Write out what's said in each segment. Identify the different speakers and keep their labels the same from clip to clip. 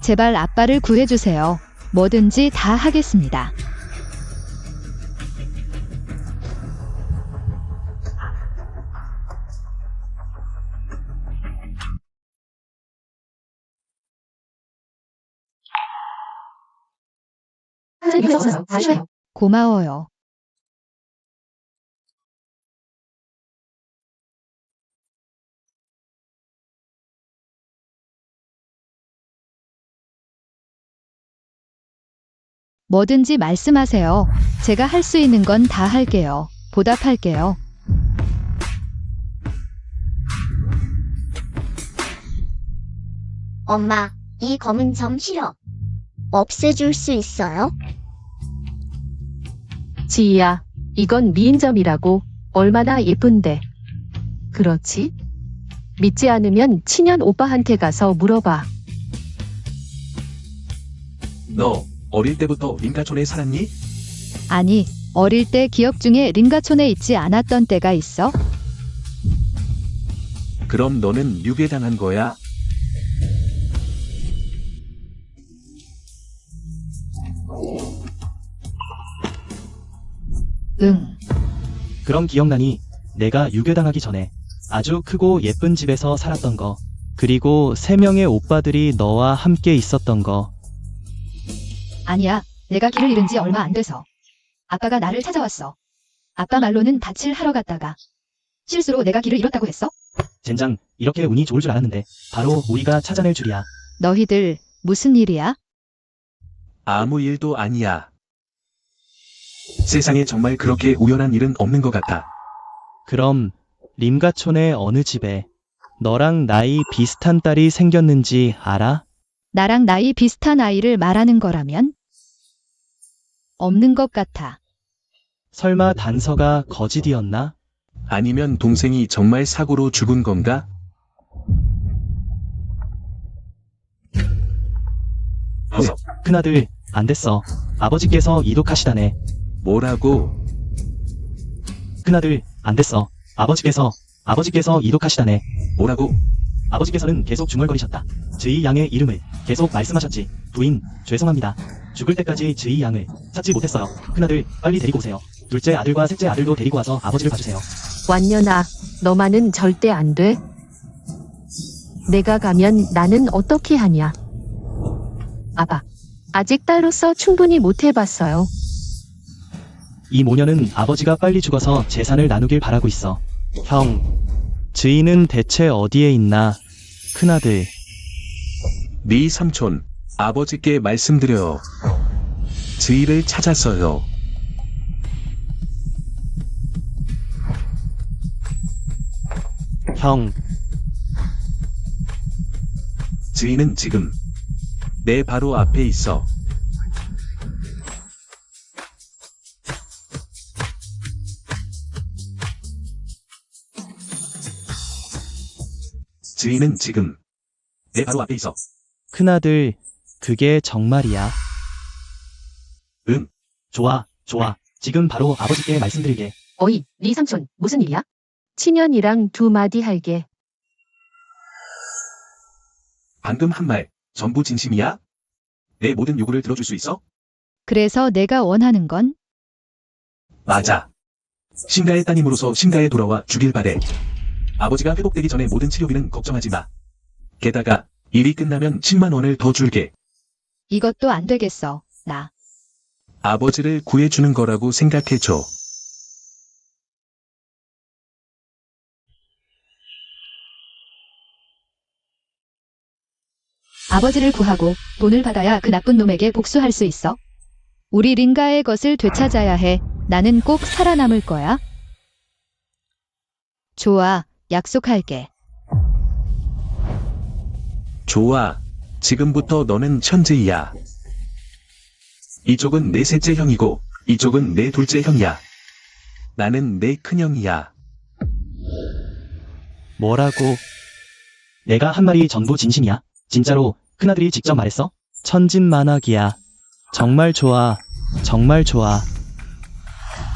Speaker 1: 제발 아빠를 구해주세요. 뭐든지 다 하겠습니다. 고마워요. 뭐든지 말씀하세요. 제가 할 수 있는 건 다 할게요. 보답할게요.
Speaker 2: 엄마, 이 검은 점 싫어. 없애줄 수 있어요?
Speaker 3: 지희야, 이건 미인점이라고. 얼마나 예쁜데. 그렇지? 믿지 않으면 친현 오빠한테 가서 물어봐.
Speaker 4: 너 어릴 때부터 림가촌에 살았니?
Speaker 1: 아니, 어릴 때 기억 중에 림가촌에 있지 않았던 때가 있어?
Speaker 4: 그럼 너는 유괴당한 거야?
Speaker 1: 응.
Speaker 5: 그럼 기억나니? 내가 유괴당하기 전에 아주 크고 예쁜 집에서 살았던 거. 그리고 3명의 오빠들이 너와 함께 있었던 거.
Speaker 1: 아니야. 내가 길을 잃은 지 얼마 안 돼서. 아빠가 나를 찾아왔어. 아빠 말로는 밭을 하러 갔다가 실수로 내가 길을 잃었다고 했어?
Speaker 5: 젠장, 이렇게 운이 좋을 줄 알았는데 바로 우리가 찾아낼 줄이야.
Speaker 1: 너희들 무슨 일이야?
Speaker 4: 아무 일도 아니야. 세상에 정말 그렇게 우연한 일은 없는 것 같아.
Speaker 5: 그럼 림가촌의 어느 집에 너랑 나이 비슷한 딸이 생겼는지 알아?
Speaker 1: 나랑 나이 비슷한 아이를 말하는 거라면? 없는 것 같아.
Speaker 5: 설마 단서가 거짓이었나?
Speaker 4: 아니면 동생이 정말 사고로 죽은 건가?
Speaker 5: 큰아들, 안 됐어. 아버지께서 이독하시다네.
Speaker 4: 뭐라고?
Speaker 5: 큰아들, 안 됐어. 아버지께서 이독하시다네.
Speaker 4: 뭐라고?
Speaker 5: 아버지께서는 계속 중얼거리셨다. 지희 양의 이름을 계속 말씀하셨지. 부인, 죄송합니다. 죽을 때까지 지희 양을 찾지 못했어요. 큰아들, 빨리 데리고 오세요. 둘째 아들과 셋째 아들도 데리고 와서 아버지를 봐주세요.
Speaker 3: 완년아, 너만은 절대 안 돼. 내가 가면 나는 어떻게 하냐? 아빠, 아직 딸로서 충분히 못 해봤어요.
Speaker 5: 이 모녀는 아버지가 빨리 죽어서 재산을 나누길 바라고 있어. 형, 지희는 대체 어디에 있나? 큰아들.
Speaker 4: 네 삼촌, 아버지께 말씀드려요. 지희를 찾았어요.
Speaker 5: 형,
Speaker 4: 지희는 지금 내 바로 앞에 있어. 지희는 지금 내 바로 앞에 있어.
Speaker 5: 큰아들, 그게 정말이야?
Speaker 4: 응.
Speaker 5: 좋아. 지금 바로 아버지께 말씀드리게.
Speaker 3: 어이, 네 삼촌, 무슨 일이야? 친현이랑 2마디 할게.
Speaker 4: 방금 한 말 전부 진심이야? 내 모든 요구를 들어줄 수 있어?
Speaker 1: 그래서 내가 원하는 건?
Speaker 4: 맞아. 심가의 따님으로서 심가에 돌아와 주길 바래. 아버지가 회복되기 전에 모든 치료비는 걱정하지 마. 게다가 일이 끝나면 10만 원을 더 줄게.
Speaker 1: 이것도 안 되겠어. 나.
Speaker 4: 아버지를 구해주는 거라고 생각해줘.
Speaker 1: 아버지를 구하고 돈을 받아야 그 나쁜 놈에게 복수할 수 있어. 우리 린가의 것을 되찾아야 해. 나는 꼭 살아남을 거야. 좋아, 약속할게.
Speaker 4: 좋아. 지금부터 너는 천재야. 이쪽은 내 셋째 형이고 이쪽은 내 둘째 형이야. 나는 내 큰형이야.
Speaker 5: 뭐라고? 내가 한 말이 전부 진심이야? 진짜로 큰아들이 직접 말했어? 천진만학이야. 정말 좋아.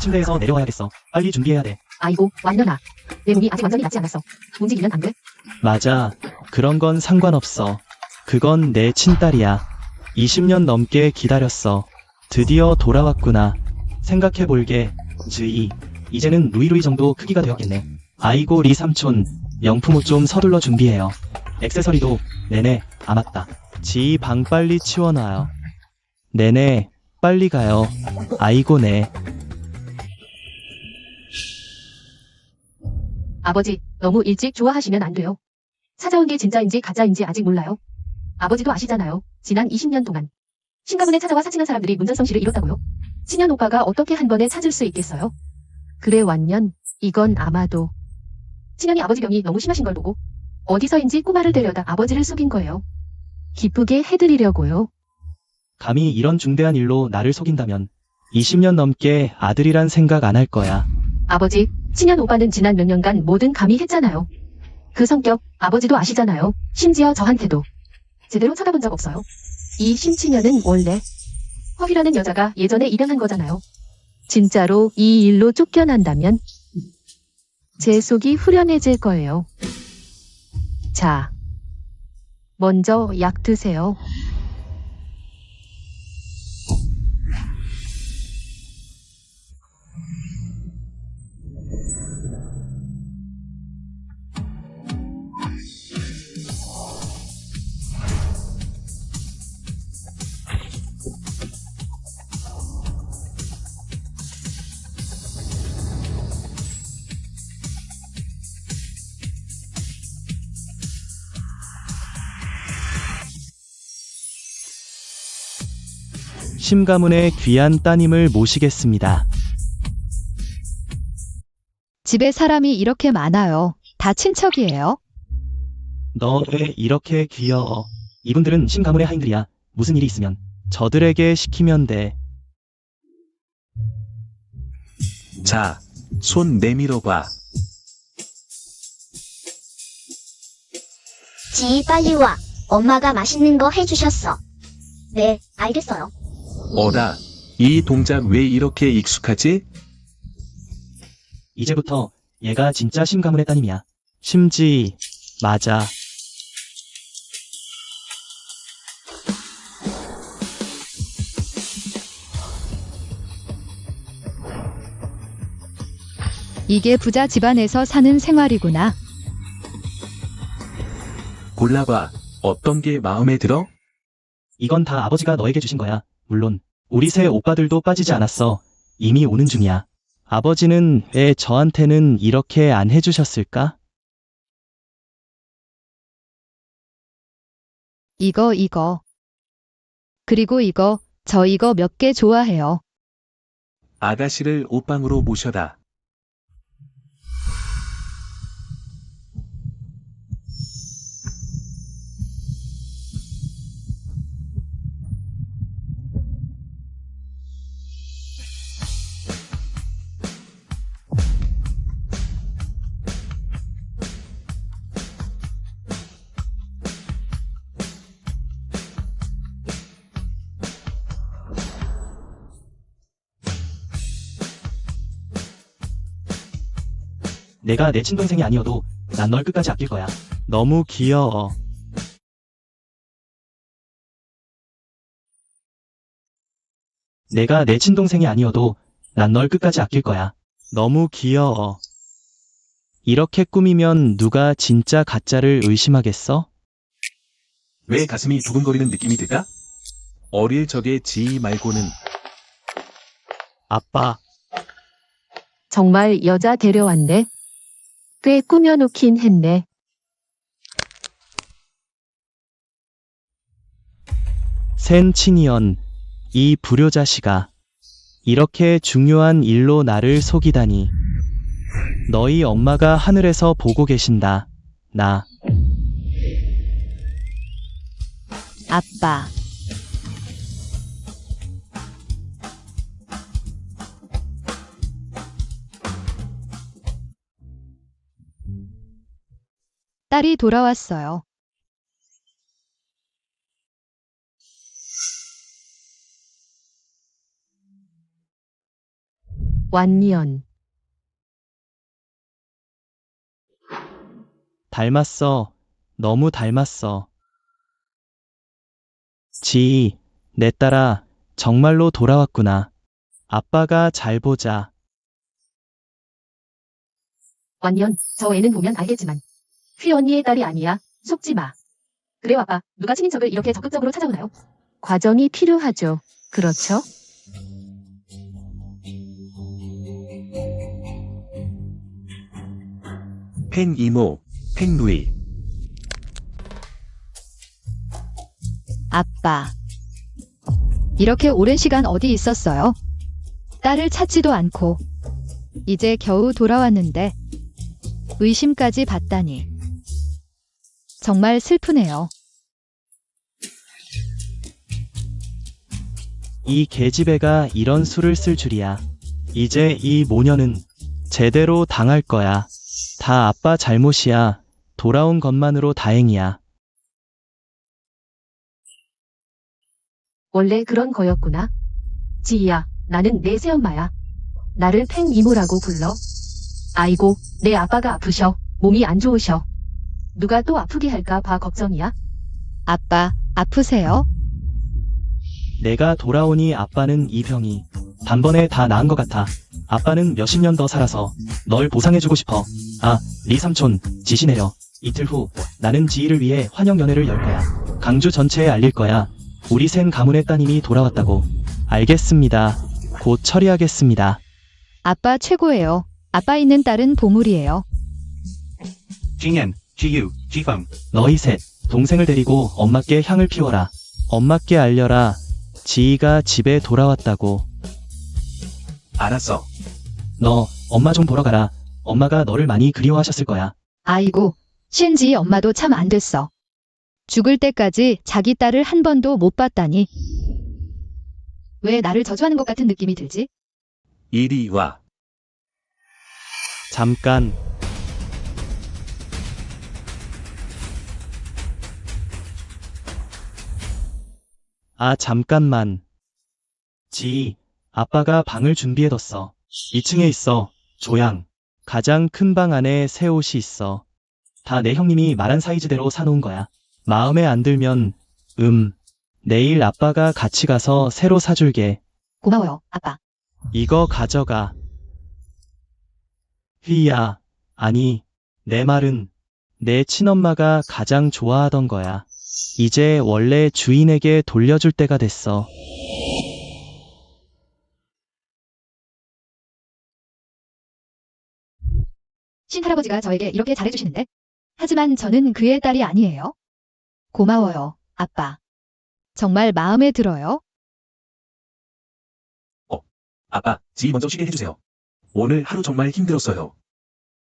Speaker 5: 침대에서 내려와야겠어. 빨리 준비해야 돼.
Speaker 3: 아이고, 완년아. 내 몸이 아직 완전히 낫지 않았어. 움직이면 안 돼?
Speaker 5: 맞아. 그런 건 상관없어. 그건 내 친딸이야. 20년 넘게 기다렸어. 드디어 돌아왔구나. 생각해볼게. 즈이. 이제는 루이루이 정도 크기가 되었겠네. 아이고 리 삼촌. 명품 옷 좀 서둘러 준비해요. 액세서리도. 네네. 아 맞다. 지이 방 빨리 치워놔요. 네네. 빨리 가요. 아이고 네.
Speaker 1: 아버지, 너무 일찍 좋아하시면 안 돼요. 찾아온 게 진짜인지 가짜인지 아직 몰라요. 아버지도 아시잖아요. 지난 20년 동안. 신가문에 찾아와 사칭한 사람들이 문전성 씨를 잃었다고요. 친현 오빠가 어떻게 한 번에 찾을 수 있겠어요? 그래 완년, 이건 아마도 친현이 아버지 병이 너무 심하신 걸 보고 어디서인지 꼬마를 데려다 아버지를 속인 거예요. 기쁘게 해드리려고요.
Speaker 5: 감히 이런 중대한 일로 나를 속인다면 20년 넘게 아들이란 생각 안 할 거야.
Speaker 1: 아버지, 친현 오빠는 지난 몇 년간 뭐든 감히 했잖아요. 그 성격 아버지도 아시잖아요. 심지어 저한테도 제대로 쳐다본 적 없어요. 이 심친현은 원래 허희라는 여자가 예전에 입양한 거잖아요. 진짜로 이 일로 쫓겨난다면 제 속이 후련해질 거예요. 자, 먼저 약 드세요.
Speaker 5: 심가문의 귀한 따님을 모시겠습니다.
Speaker 1: 집에 사람이 이렇게 많아요. 다 친척이에요.
Speaker 5: 너 왜 이렇게 귀여워? 이분들은 심가문의 하인들이야. 무슨 일이 있으면 저들에게 시키면 돼.
Speaker 4: 자, 손 내밀어 봐.
Speaker 2: 지희 빨리 와. 엄마가 맛있는 거 해주셨어. 네, 알겠어요.
Speaker 4: 어라, 이 동작 왜 이렇게 익숙하지?
Speaker 5: 이제부터 얘가 진짜 심가문의 따님이야. 심지 맞아.
Speaker 1: 이게 부자 집안에서 사는 생활이구나.
Speaker 4: 골라봐. 어떤 게 마음에 들어?
Speaker 5: 이건 다 아버지가 너에게 주신 거야. 물론 우리 새 오빠들도 빠지지 않았어. 이미 오는 중이야. 아버지는 왜 저한테는 이렇게 안 해주셨을까?
Speaker 1: 이거. 그리고 이거, 저 이거 몇 개 좋아해요.
Speaker 4: 아가씨를 옷방으로 모셔다.
Speaker 5: 내가 내 친동생이 아니어도 난 널 끝까지 아낄 거야. 너무 귀여워. 내가 내 친동생이 아니어도 난 널 끝까지 아낄 거야. 너무 귀여워. 이렇게 꾸미면 누가 진짜 가짜를 의심하겠어?
Speaker 4: 왜 가슴이 두근거리는 느낌이 들까? 어릴 적의 지희 말고는
Speaker 5: 아빠,
Speaker 1: 정말 여자 데려왔네. 꽤 꾸며놓긴 했네.
Speaker 5: 센 친이언, 이 불효자식아. 이렇게 중요한 일로 나를 속이다니. 너희 엄마가 하늘에서 보고 계신다. 나.
Speaker 1: 아빠. 딸이 돌아왔어요. 완년.
Speaker 5: 닮았어. 너무 닮았어. 지희, 내 딸아, 정말로 돌아왔구나. 아빠가 잘 보자.
Speaker 1: 완년, 저 애는 보면 알겠지만 휘 언니의 딸이 아니야. 속지 마. 그래요 아빠, 누가 친인척을 이렇게 적극적으로 찾아오나요?
Speaker 3: 과정이 필요하죠. 그렇죠?
Speaker 4: 팬 이모, 팬 누이.
Speaker 3: 아빠. 이렇게 오랜 시간 어디 있었어요? 딸을 찾지도 않고. 이제 겨우 돌아왔는데 의심까지 받다니. 정말 슬프네요.
Speaker 5: 이 계집애가 이런 수를 쓸 줄이야. 이제 이 모녀는 제대로 당할 거야. 다 아빠 잘못이야. 돌아온 것만으로 다행이야.
Speaker 1: 원래 그런 거였구나. 지희야, 나는 내 새엄마야. 나를 팽 이모라고 불러. 아이고, 내 아빠가 아프셔. 몸이 안 좋으셔. 누가 또 아프게 할까 봐 걱정이야.
Speaker 3: 아빠, 아프세요?
Speaker 5: 내가 돌아오니 아빠는 이 병이 단번에 다 나은 것 같아. 아빠는 몇십 년 더 살아서 널 보상해주고 싶어. 아, 리 삼촌, 지시 내려. 이틀 후 나는 지희를 위해 환영 연회를 열 거야. 강주 전체에 알릴 거야. 우리 생 가문의 따님이 돌아왔다고. 알겠습니다. 곧 처리하겠습니다.
Speaker 3: 아빠 최고예요. 아빠 있는 딸은 보물이에요.
Speaker 5: 징엔, 지유, 지펑. 너희 셋, 동생을 데리고 엄마께 향을 피워라. 엄마께 알려라. 지희가 집에 돌아왔다고.
Speaker 4: 알았어.
Speaker 5: 너, 엄마 좀 보러 가라. 엄마가 너를 많이 그리워하셨을 거야.
Speaker 3: 아이고, 신지 엄마도 참 안 됐어. 죽을 때까지 자기 딸을 한 번도 못 봤다니. 왜 나를 저주하는 것 같은 느낌이 들지?
Speaker 4: 이리 와.
Speaker 5: 잠깐. 아, 잠깐만. 지희, 아빠가 방을 준비해뒀어. 2층에 있어. 조양. 가장 큰 방 안에 새 옷이 있어. 다 내 형님이 말한 사이즈대로 사놓은 거야. 마음에 안 들면, 내일 아빠가 같이 가서 새로 사줄게.
Speaker 1: 고마워요, 아빠.
Speaker 5: 이거 가져가. 휘야, 아니, 내 말은 내 친엄마가 가장 좋아하던 거야. 이제 원래 주인에게 돌려줄 때가 됐어.
Speaker 1: 신할아버지가 저에게 이렇게 잘해주시는데? 하지만 저는 그의 딸이 아니에요.
Speaker 3: 고마워요, 아빠. 정말 마음에 들어요?
Speaker 4: 아빠, 지희 먼저 쉬게 해주세요. 오늘 하루 정말 힘들었어요.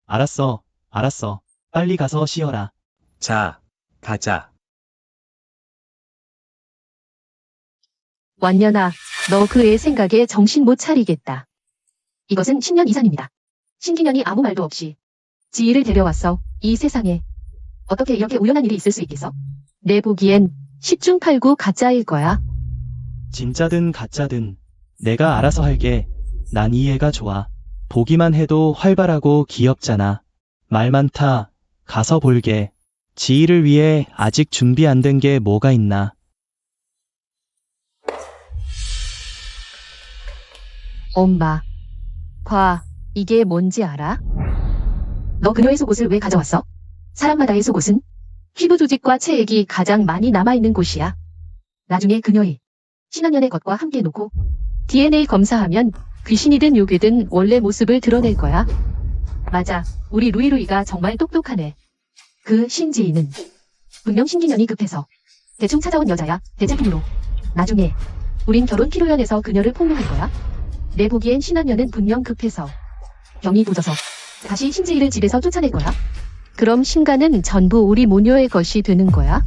Speaker 5: 알았어, 알았어. 빨리 가서 쉬어라.
Speaker 4: 자, 가자.
Speaker 1: 완년아, 너 그 애 생각에 정신 못 차리겠다. 이것은 10년 이상입니다. 신기년이 아무 말도 없이 지희를 데려왔어. 이 세상에 어떻게 이렇게 우연한 일이 있을 수 있겠어? 내 보기엔 10중 8구 가짜일 거야.
Speaker 5: 진짜든 가짜든 내가 알아서 할게. 난 이 애가 좋아. 보기만 해도 활발하고 귀엽잖아. 말 많다. 가서 볼게. 지희를 위해 아직 준비 안 된 게 뭐가 있나.
Speaker 1: 엄마, 이게 뭔지 알아? 너 그녀의 속옷을 왜 가져왔어? 사람마다의 속옷은 피부 조직과 체액이 가장 많이 남아있는 곳이야. 나중에 그녀의 신한년의 것과 함께 놓고 DNA 검사하면 귀신이든 요괴든 원래 모습을 드러낼 거야. 맞아, 우리 루이루이가 정말 똑똑하네. 그 신지희는 분명 신기년이 급해서 대충 찾아온 여자야. 대체품으로. 나중에 우린 결혼 피로연에서 그녀를 폭로할 거야. 내 보기엔 신한년은 분명 급해서 병이 도져서 다시 신지희를 집에서 쫓아낼 거야. 그럼 신가는 전부 우리 모녀의 것이 되는 거야?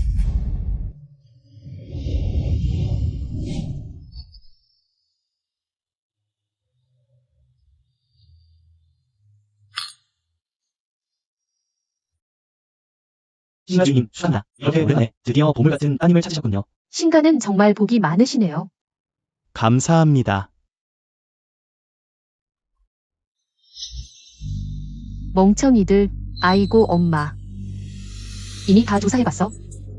Speaker 5: 신하주님, 축하합니다. 이렇게 오랜만에 드디어 보물 같은 따님을 찾으셨군요.
Speaker 1: 신가는 정말 복이 많으시네요.
Speaker 5: 감사합니다.
Speaker 1: 멍청이들, 아이고 엄마. 이미 다 조사해봤어.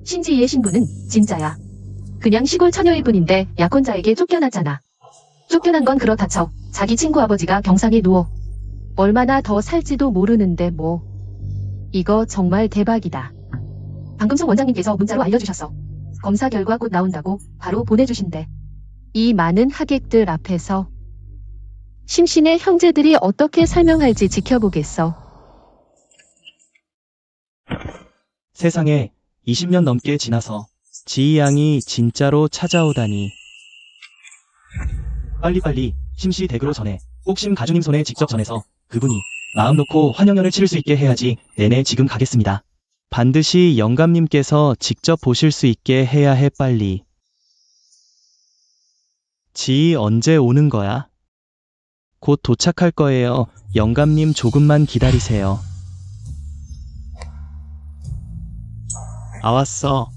Speaker 1: 신지희의 신부는 진짜야. 그냥 시골 처녀일 뿐인데 약혼자에게 쫓겨났잖아. 쫓겨난 건 그렇다 쳐. 자기 친구 아버지가 경상에 누워. 얼마나 더 살지도 모르는데 뭐. 이거 정말 대박이다. 방금 송 원장님께서 문자로 알려주셨어. 검사 결과 곧 나온다고 바로 보내주신대. 이 많은 하객들 앞에서 심신의 형제들이 어떻게 설명할지 지켜보겠어.
Speaker 5: 세상에 20년 넘게 지나서 지희 양이 진짜로 찾아오다니. 빨리빨리 심씨 댁으로 전해. 꼭 심 가주님 손에 직접 전해서 그분이 마음 놓고 환영연을 치를 수 있게 해야지. 네네, 지금 가겠습니다. 반드시 영감님께서 직접 보실 수 있게 해야 해. 빨리. 지희 언제 오는 거야? 곧 도착할 거예요. 영감님 조금만 기다리세요. 왔어.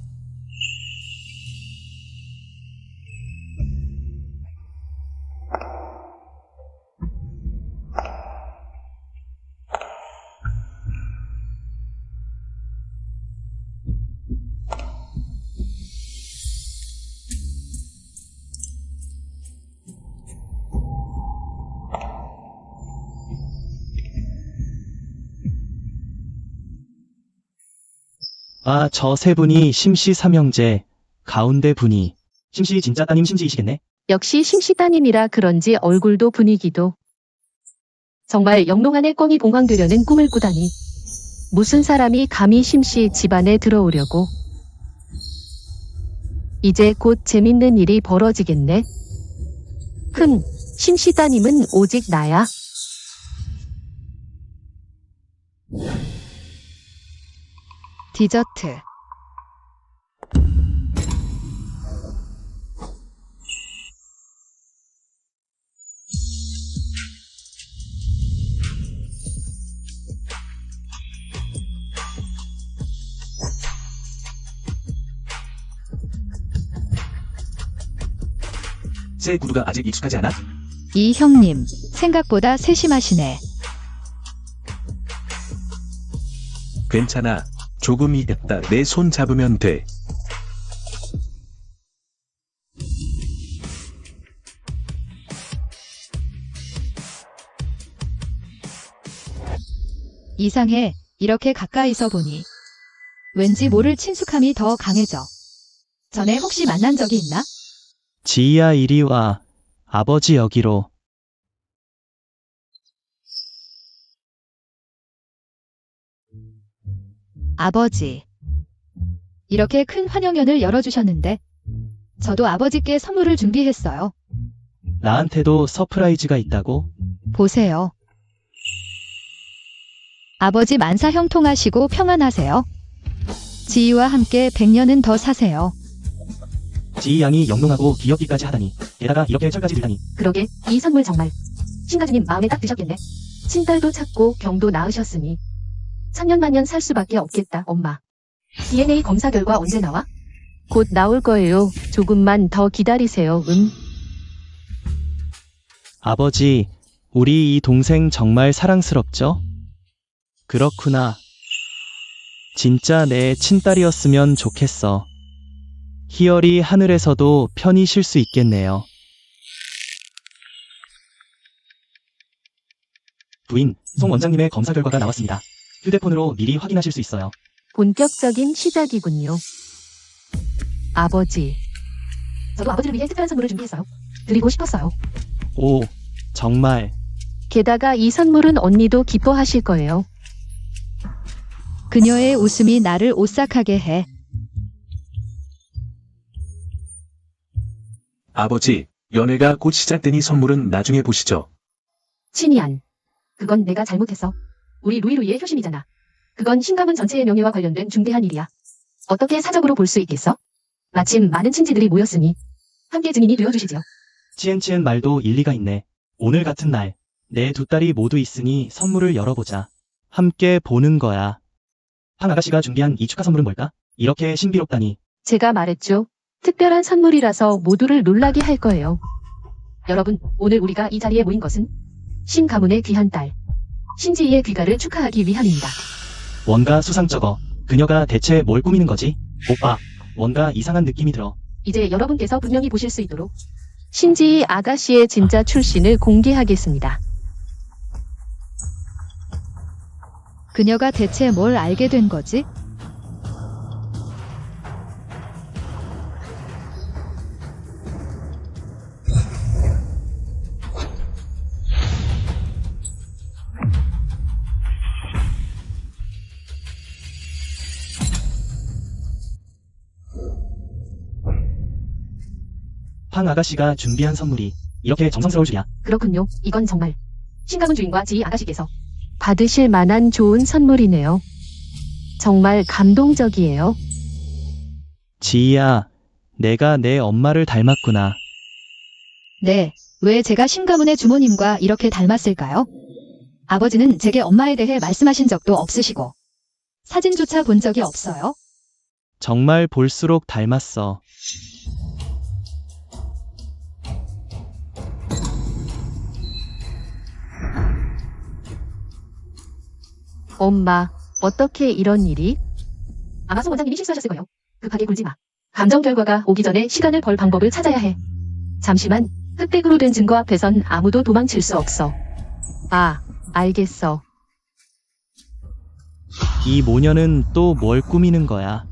Speaker 5: 아, 저 세 분이 심씨 삼형제, 가운데 분이 심씨 진짜 따님 심지이시겠네?
Speaker 1: 역시 심씨 따님이라 그런지 얼굴도 분위기도. 정말 영롱한의 꽝이 봉황되려는 꿈을 꾸다니. 무슨 사람이 감히 심씨 집안에 들어오려고. 이제 곧 재밌는 일이 벌어지겠네. 심씨 따님은 오직 나야.
Speaker 3: 디저트.
Speaker 4: 새 구두가 아직 익숙하지 않아?
Speaker 3: 이 형님, 생각보다 세심하시네.
Speaker 4: 괜찮아. 조금이 됐다. 내 손 잡으면 돼.
Speaker 3: 이상해, 이렇게 가까이서 보니. 왠지 모를 친숙함이 더 강해져. 전에 혹시 만난 적이 있나?
Speaker 5: 지희야, 이리 와. 아버지 여기로.
Speaker 3: 아버지. 이렇게 큰 환영연을 열어주셨는데, 저도 아버지께 선물을 준비했어요.
Speaker 5: 나한테도 서프라이즈가 있다고?
Speaker 3: 보세요. 아버지 만사 형통하시고 평안하세요. 지희와 함께 100년은 더 사세요.
Speaker 5: 지희 양이 영롱하고 귀엽기까지 하다니. 게다가 이렇게 철까지 들다니.
Speaker 1: 그러게 이 선물 정말 신가주님 마음에 딱 드셨겠네. 친딸도 찾고 경도 낳으셨으니 천년만년 살 수밖에 없겠다. 엄마. DNA 검사 결과 언제 나와? 곧 나올 거예요. 조금만 더 기다리세요.
Speaker 5: 아버지, 우리 이 동생 정말 사랑스럽죠? 그렇구나. 진짜 내 친딸이었으면 좋겠어. 희열이 하늘에서도 편히 쉴 수 있겠네요. 부인, 송 원장님의 검사 결과가 나왔습니다. 휴대폰으로 미리 확인하실 수 있어요.
Speaker 1: 본격적인 시작이군요. 아버지. 저도 아버지를 위해 특별한 선물을 준비했어요. 드리고 싶었어요.
Speaker 5: 오, 정말.
Speaker 1: 게다가 이 선물은 언니도 기뻐하실 거예요.
Speaker 3: 그녀의 웃음이 나를 오싹하게 해.
Speaker 4: 아버지, 연애가 곧 시작되니 선물은 나중에 보시죠.
Speaker 1: 친이안. 그건 내가 잘못했어. 우리 루이루이의 효심이잖아. 그건 신가문 전체의 명예와 관련된 중대한 일이야. 어떻게 사적으로 볼 수 있겠어? 마침 많은 친지들이 모였으니 함께 증인이 되어주시지요.
Speaker 5: 치엔치엔 말도 일리가 있네. 오늘 같은 날, 내 두 딸이 모두 있으니 선물을 열어보자. 함께 보는 거야. 황 아가씨가 준비한 이 축하 선물은 뭘까? 이렇게 신비롭다니.
Speaker 1: 제가 말했죠. 특별한 선물이라서 모두를 놀라게 할 거예요. 여러분, 오늘 우리가 이 자리에 모인 것은 신 가문의 귀한 딸, 신지희의 귀가를 축하하기 위함입니다.
Speaker 5: 뭔가 수상쩍어. 그녀가 대체 뭘 꾸미는 거지? 오빠, 뭔가 이상한 느낌이 들어.
Speaker 1: 이제 여러분께서 분명히 보실 수 있도록 신지희 아가씨의 진짜 출신을 공개하겠습니다.
Speaker 3: 그녀가 대체 뭘 알게 된 거지?
Speaker 5: 황 아가씨가 준비한 선물이 이렇게 정성스러울 줄이야.
Speaker 1: 그렇군요. 이건 정말 신가문 주인과 지희 아가씨께서 받으실 만한 좋은 선물이네요. 정말 감동적이에요.
Speaker 5: 지희야, 내가 내 엄마를 닮았구나.
Speaker 3: 네, 왜 제가 신가문의 주모님과 이렇게 닮았을까요? 아버지는 제게 엄마에 대해 말씀하신 적도 없으시고 사진조차 본 적이 없어요.
Speaker 5: 정말 볼수록 닮았어.
Speaker 1: 엄마, 어떻게 이런 일이? 아마 송 원장님이 실수하셨을 거예요. 급하게 굴지 마. 감정 결과가 오기 전에 시간을 벌 방법을 찾아야 해. 잠시만, 흑백으로 된 증거 앞에선 아무도 도망칠 수 없어. 아, 알겠어.
Speaker 5: 이 모녀는 또 뭘 꾸미는 거야?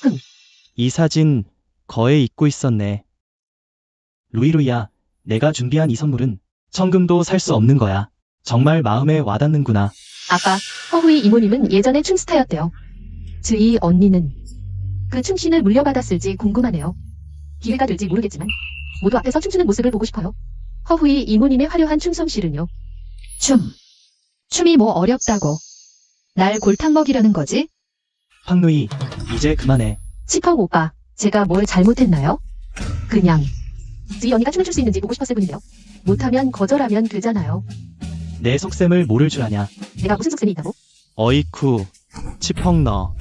Speaker 1: 흥.
Speaker 5: 이 사진 거에 잊고 있었네. 루이루이야, 내가 준비한 이 선물은 천금도 살 수 없는 거야. 정말 마음에 와닿는구나.
Speaker 1: 아까 허후이 이모님은 예전에 춤스타였대요. 지희 언니는 그 춤신을 물려받았을지 궁금하네요. 기회가 될지 모르겠지만 모두 앞에서 춤추는 모습을 보고 싶어요. 허후이 이모님의 화려한 춤솜씨는요.
Speaker 3: 춤이 뭐 어렵다고. 날 골탕 먹이려는 거지?
Speaker 5: 황루이, 이제 그만해.
Speaker 1: 치펑 오빠, 제가 뭘 잘못했나요? 그냥 지희 언니가 춤을 출 수 있는지 보고 싶었을 뿐인데요. 못하면 거절하면 되잖아요.
Speaker 5: 내 속셈을 모를 줄 아냐.
Speaker 1: 내가 무슨 속셈이 있다고?
Speaker 5: 어이쿠, 치펑 너.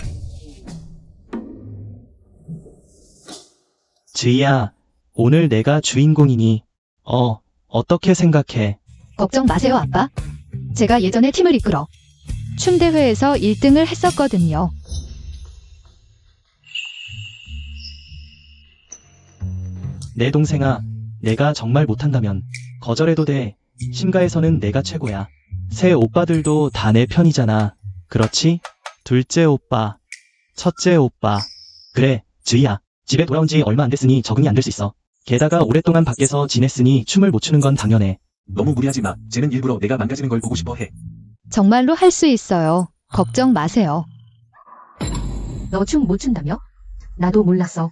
Speaker 5: 지희야, 오늘 내가 주인공이니, 어떻게 생각해?
Speaker 3: 걱정 마세요, 아빠. 제가 예전에 팀을 이끌어 춤대회에서 1등을 했었거든요.
Speaker 5: 내 동생아, 내가 정말 못한다면 거절해도 돼. 심가에서는 내가 최고야. 새 오빠들도 다 내 편이잖아. 그렇지? 둘째 오빠, 첫째 오빠. 그래, 지희야. 집에 돌아온 지 얼마 안 됐으니 적응이 안 될 수 있어. 게다가 오랫동안 밖에서 지냈으니 춤을 못 추는 건 당연해.
Speaker 4: 너무 무리하지 마. 쟤는 일부러 내가 망가지는 걸 보고 싶어 해.
Speaker 3: 정말로 할 수 있어요. 걱정 마세요.
Speaker 1: 너 춤 못 춘다며? 나도 몰랐어.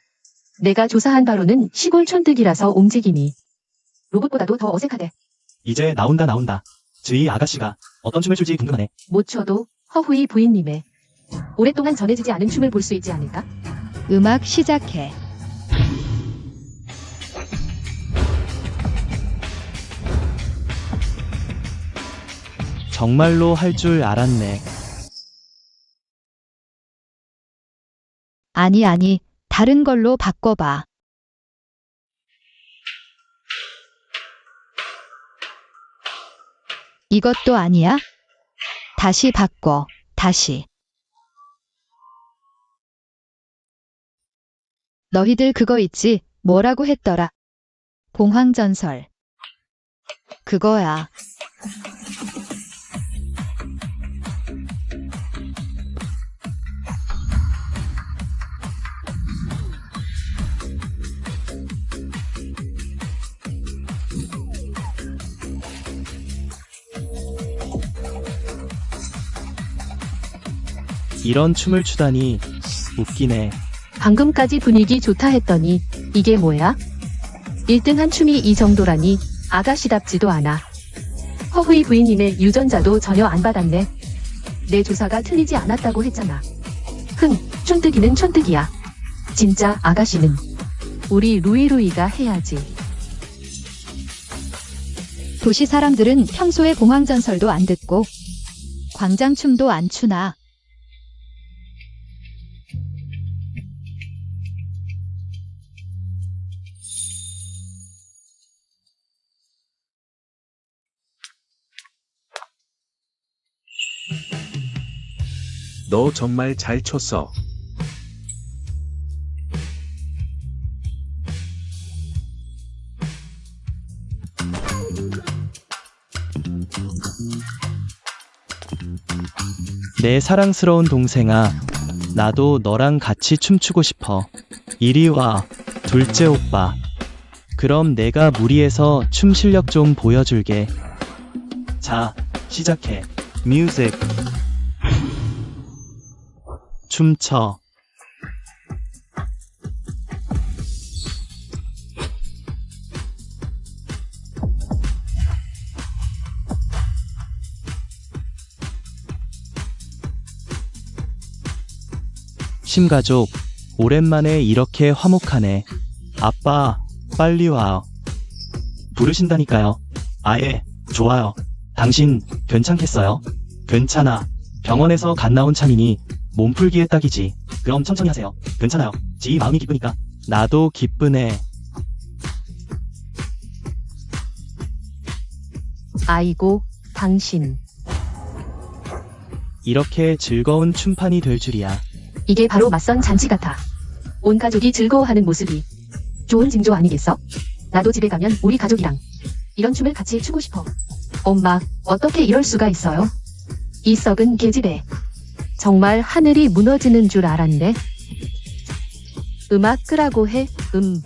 Speaker 1: 내가 조사한 바로는 시골 촌뜨기라서 움직임이 로봇보다도 더 어색하대.
Speaker 5: 이제 나온다. 지희 아가씨가 어떤 춤을 출지 궁금하네.
Speaker 1: 못 춰도 허후이 부인님의 오랫동안 전해지지 않은 춤을 볼 수 있지 않을까?
Speaker 3: 음악 시작해.
Speaker 5: 정말로 할 줄 알았네.
Speaker 3: 아니, 다른 걸로 바꿔봐. 이것도 아니야? 다시 바꿔, 다시. 너희들 그거 있지? 뭐라고 했더라? 봉황전설. 그거야.
Speaker 5: 이런 춤을 추다니 웃기네.
Speaker 1: 방금까지 분위기 좋다 했더니 이게 뭐야? 1등한 춤이 이 정도라니 아가씨답지도 않아. 허후이 부인님의 유전자도 전혀 안 받았네. 내 조사가 틀리지 않았다고 했잖아. 촌뜨기는 촌뜨기야. 진짜 아가씨는 우리 루이루이가 해야지.
Speaker 3: 도시 사람들은 평소에 봉황전설도 안 듣고 광장춤도 안 추나.
Speaker 4: 너 정말 잘 췄어.
Speaker 5: 내 사랑스러운 동생아, 나도 너랑 같이 춤추고 싶어. 이리 와, 둘째 오빠. 그럼 내가 무리해서 춤 실력 좀 보여줄게. 자, 시작해. 뮤직. 춤춰. 심가족, 오랜만에 이렇게 화목하네. 아빠, 빨리 와. 부르신다니까요. 아예, 좋아요. 당신, 괜찮겠어요? 괜찮아. 병원에서 갓 나온 참이니 몸풀기에 딱이지. 그럼 천천히 하세요. 괜찮아요. 지희 마음이 기쁘니까. 나도 기쁘네.
Speaker 1: 아이고, 당신.
Speaker 5: 이렇게 즐거운 춤판이 될 줄이야.
Speaker 1: 이게 바로 맞선 잔치 같아. 온 가족이 즐거워하는 모습이 좋은 징조 아니겠어? 나도 집에 가면 우리 가족이랑 이런 춤을 같이 추고 싶어. 엄마, 어떻게 이럴 수가 있어요? 이 썩은 계집애. 정말 하늘이 무너지는 줄 알았네. 음악 끄라고 해, 흥.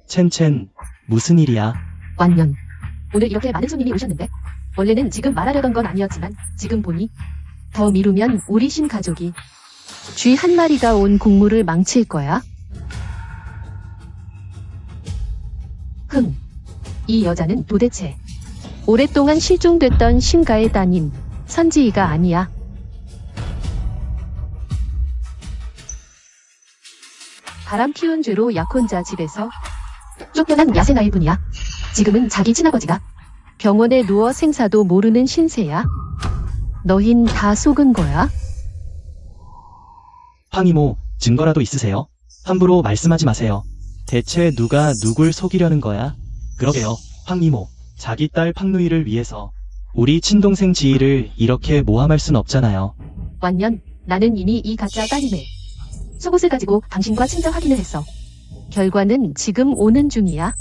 Speaker 5: 첸첸, 무슨 일이야?
Speaker 1: 완년. 오늘 이렇게 많은 손님이 오셨는데 원래는 지금 말하려던 건 아니었지만 지금 보니 더 미루면 우리 신가족이 쥐 한 마리가 온 국물을 망칠 거야. 흥. 이 여자는 도대체 오랫동안 실종됐던 신가의 따님 선지희가 아니야. 바람 피운 죄로 약혼자 집에서 쫓겨난 야생아일 뿐이야. 지금은 자기 친아버지가 병원에 누워 생사도 모르는 신세야. 너흰 다 속은 거야?
Speaker 5: 황이모, 증거라도 있으세요? 함부로 말씀하지 마세요. 대체 누가 누굴 속이려는 거야? 그러게요, 황이모. 자기 딸 팡누이를 위해서 우리 친동생 지희를 이렇게 모함할 순 없잖아요.
Speaker 1: 완년, 나는 이미 이 가짜 따님의 속옷을 가지고 당신과 친자 확인을 했어. 결과는 지금 오는 중이야.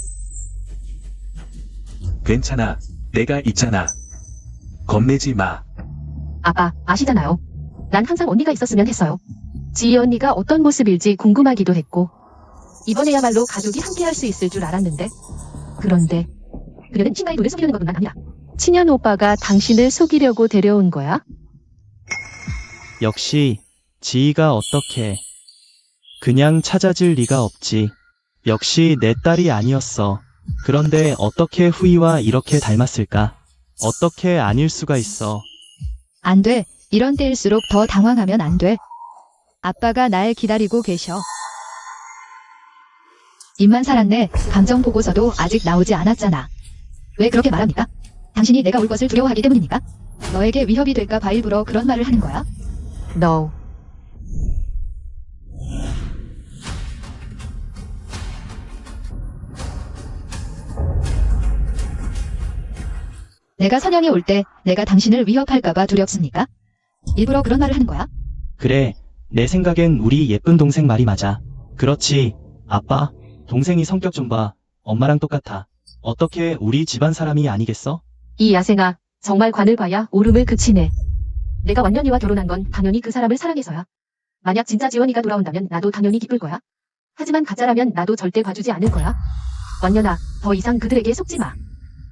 Speaker 4: 괜찮아. 내가 있잖아. 겁내지 마.
Speaker 1: 아빠, 아시잖아요. 난 항상 언니가 있었으면 했어요. 지희 언니가 어떤 모습일지 궁금하기도 했고 이번에야말로 가족이 함께 할 수 있을 줄 알았는데 그런데 그녀는 친가의 돈을 속이려는 것뿐만 아니라 친현 오빠가 당신을 속이려고 데려온 거야?
Speaker 5: 역시 지희가 어떻게 그냥 찾아줄 리가 없지. 역시 내 딸이 아니었어. 그런데 어떻게 후이와 이렇게 닮았을까? 어떻게 아닐 수가 있어.
Speaker 3: 안 돼. 이런 때일수록 더 당황하면 안 돼. 아빠가 날 기다리고 계셔. 입만 살았네. 감정 보고서도 아직 나오지 않았잖아. 왜 그렇게 말합니까? 당신이 내가 올 것을 두려워하기 때문입니까? 너에게 위협이 될까 봐 일부러 그런 말을 하는 거야?
Speaker 1: No.
Speaker 3: 내가 선영에 올 때 내가 당신을 위협할까 봐 두렵습니까? 일부러 그런 말을 하는 거야?
Speaker 5: 그래, 내 생각엔 우리 예쁜 동생 말이 맞아. 그렇지, 아빠. 동생이 성격 좀 봐. 엄마랑 똑같아. 어떻게 우리 집안 사람이 아니겠어?
Speaker 1: 이 야생아, 정말 관을 봐야 오름을 그치네. 내가 완년이와 결혼한 건 당연히 그 사람을 사랑해서야. 만약 진짜 지원이가 돌아온다면 나도 당연히 기쁠 거야. 하지만 가짜라면 나도 절대 봐주지 않을 거야. 완년아, 더 이상 그들에게 속지 마.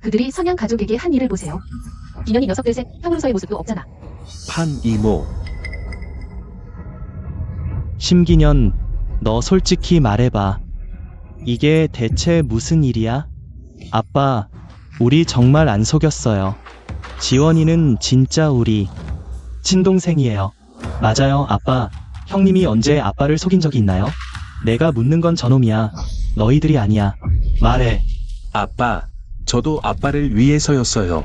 Speaker 1: 그들이 선양 가족에게 한 일을 보세요. 기년이 녀석들 셋 형으로서의 모습도 없잖아.
Speaker 4: 판이모.
Speaker 5: 심기년, 너 솔직히 말해봐. 이게 대체 무슨 일이야? 아빠, 우리 정말 안 속였어요. 지원이는 진짜 우리 친동생이에요. 맞아요, 아빠. 형님이 언제 아빠를 속인 적이 있나요? 내가 묻는 건 저놈이야. 너희들이 아니야. 말해.
Speaker 4: 아빠. 저도 아빠를 위해서였어요.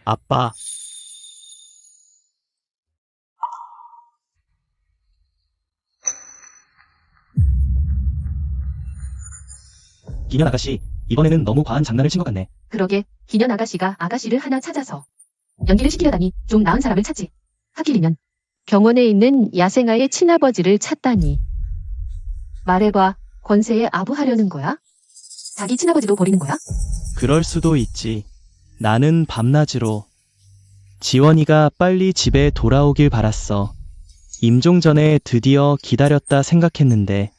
Speaker 5: 아빠. 기년 아가씨, 이번에는 너무 과한 장난을 친 것 같네.
Speaker 1: 그러게, 기년 아가씨가 아가씨를 하나 찾아서 연기를 시키려다니 좀 나은 사람을 찾지. 하필이면 병원에 있는 야생아의 친아버지를 찾다니. 말해봐. 권세에 아부하려는 거야? 자기 친아버지도 버리는 거야?
Speaker 5: 그럴 수도 있지. 나는 밤낮으로 지원이가 빨리 집에 돌아오길 바랐어. 임종 전에 드디어 기다렸다 생각했는데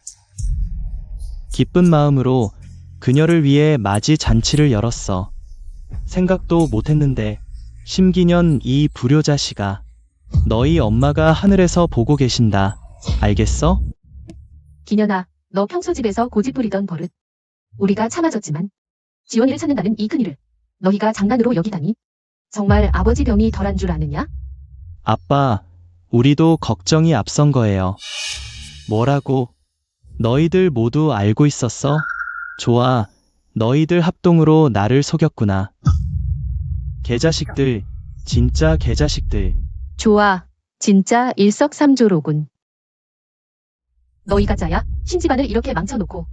Speaker 5: 기쁜 마음으로 그녀를 위해 맞이 잔치를 열었어. 생각도 못했는데 심기년 이 불효자식아, 너희 엄마가 하늘에서 보고 계신다. 알겠어?
Speaker 1: 기년아, 너 평소 집에서 고집 부리던 버릇. 우리가 참아줬지만 지원이를 찾는다는 이 큰일을 너희가 장난으로 여기다니. 정말 아버지 병이 덜한 줄 아느냐?
Speaker 5: 아빠, 우리도 걱정이 앞선 거예요. 뭐라고? 너희들 모두 알고 있었어? 좋아, 너희들 합동으로 나를 속였구나. 개자식들, 진짜 개자식들.
Speaker 1: 좋아. 진짜 일석삼조로군. 너희 가짜야? 신집안을 이렇게 망쳐놓고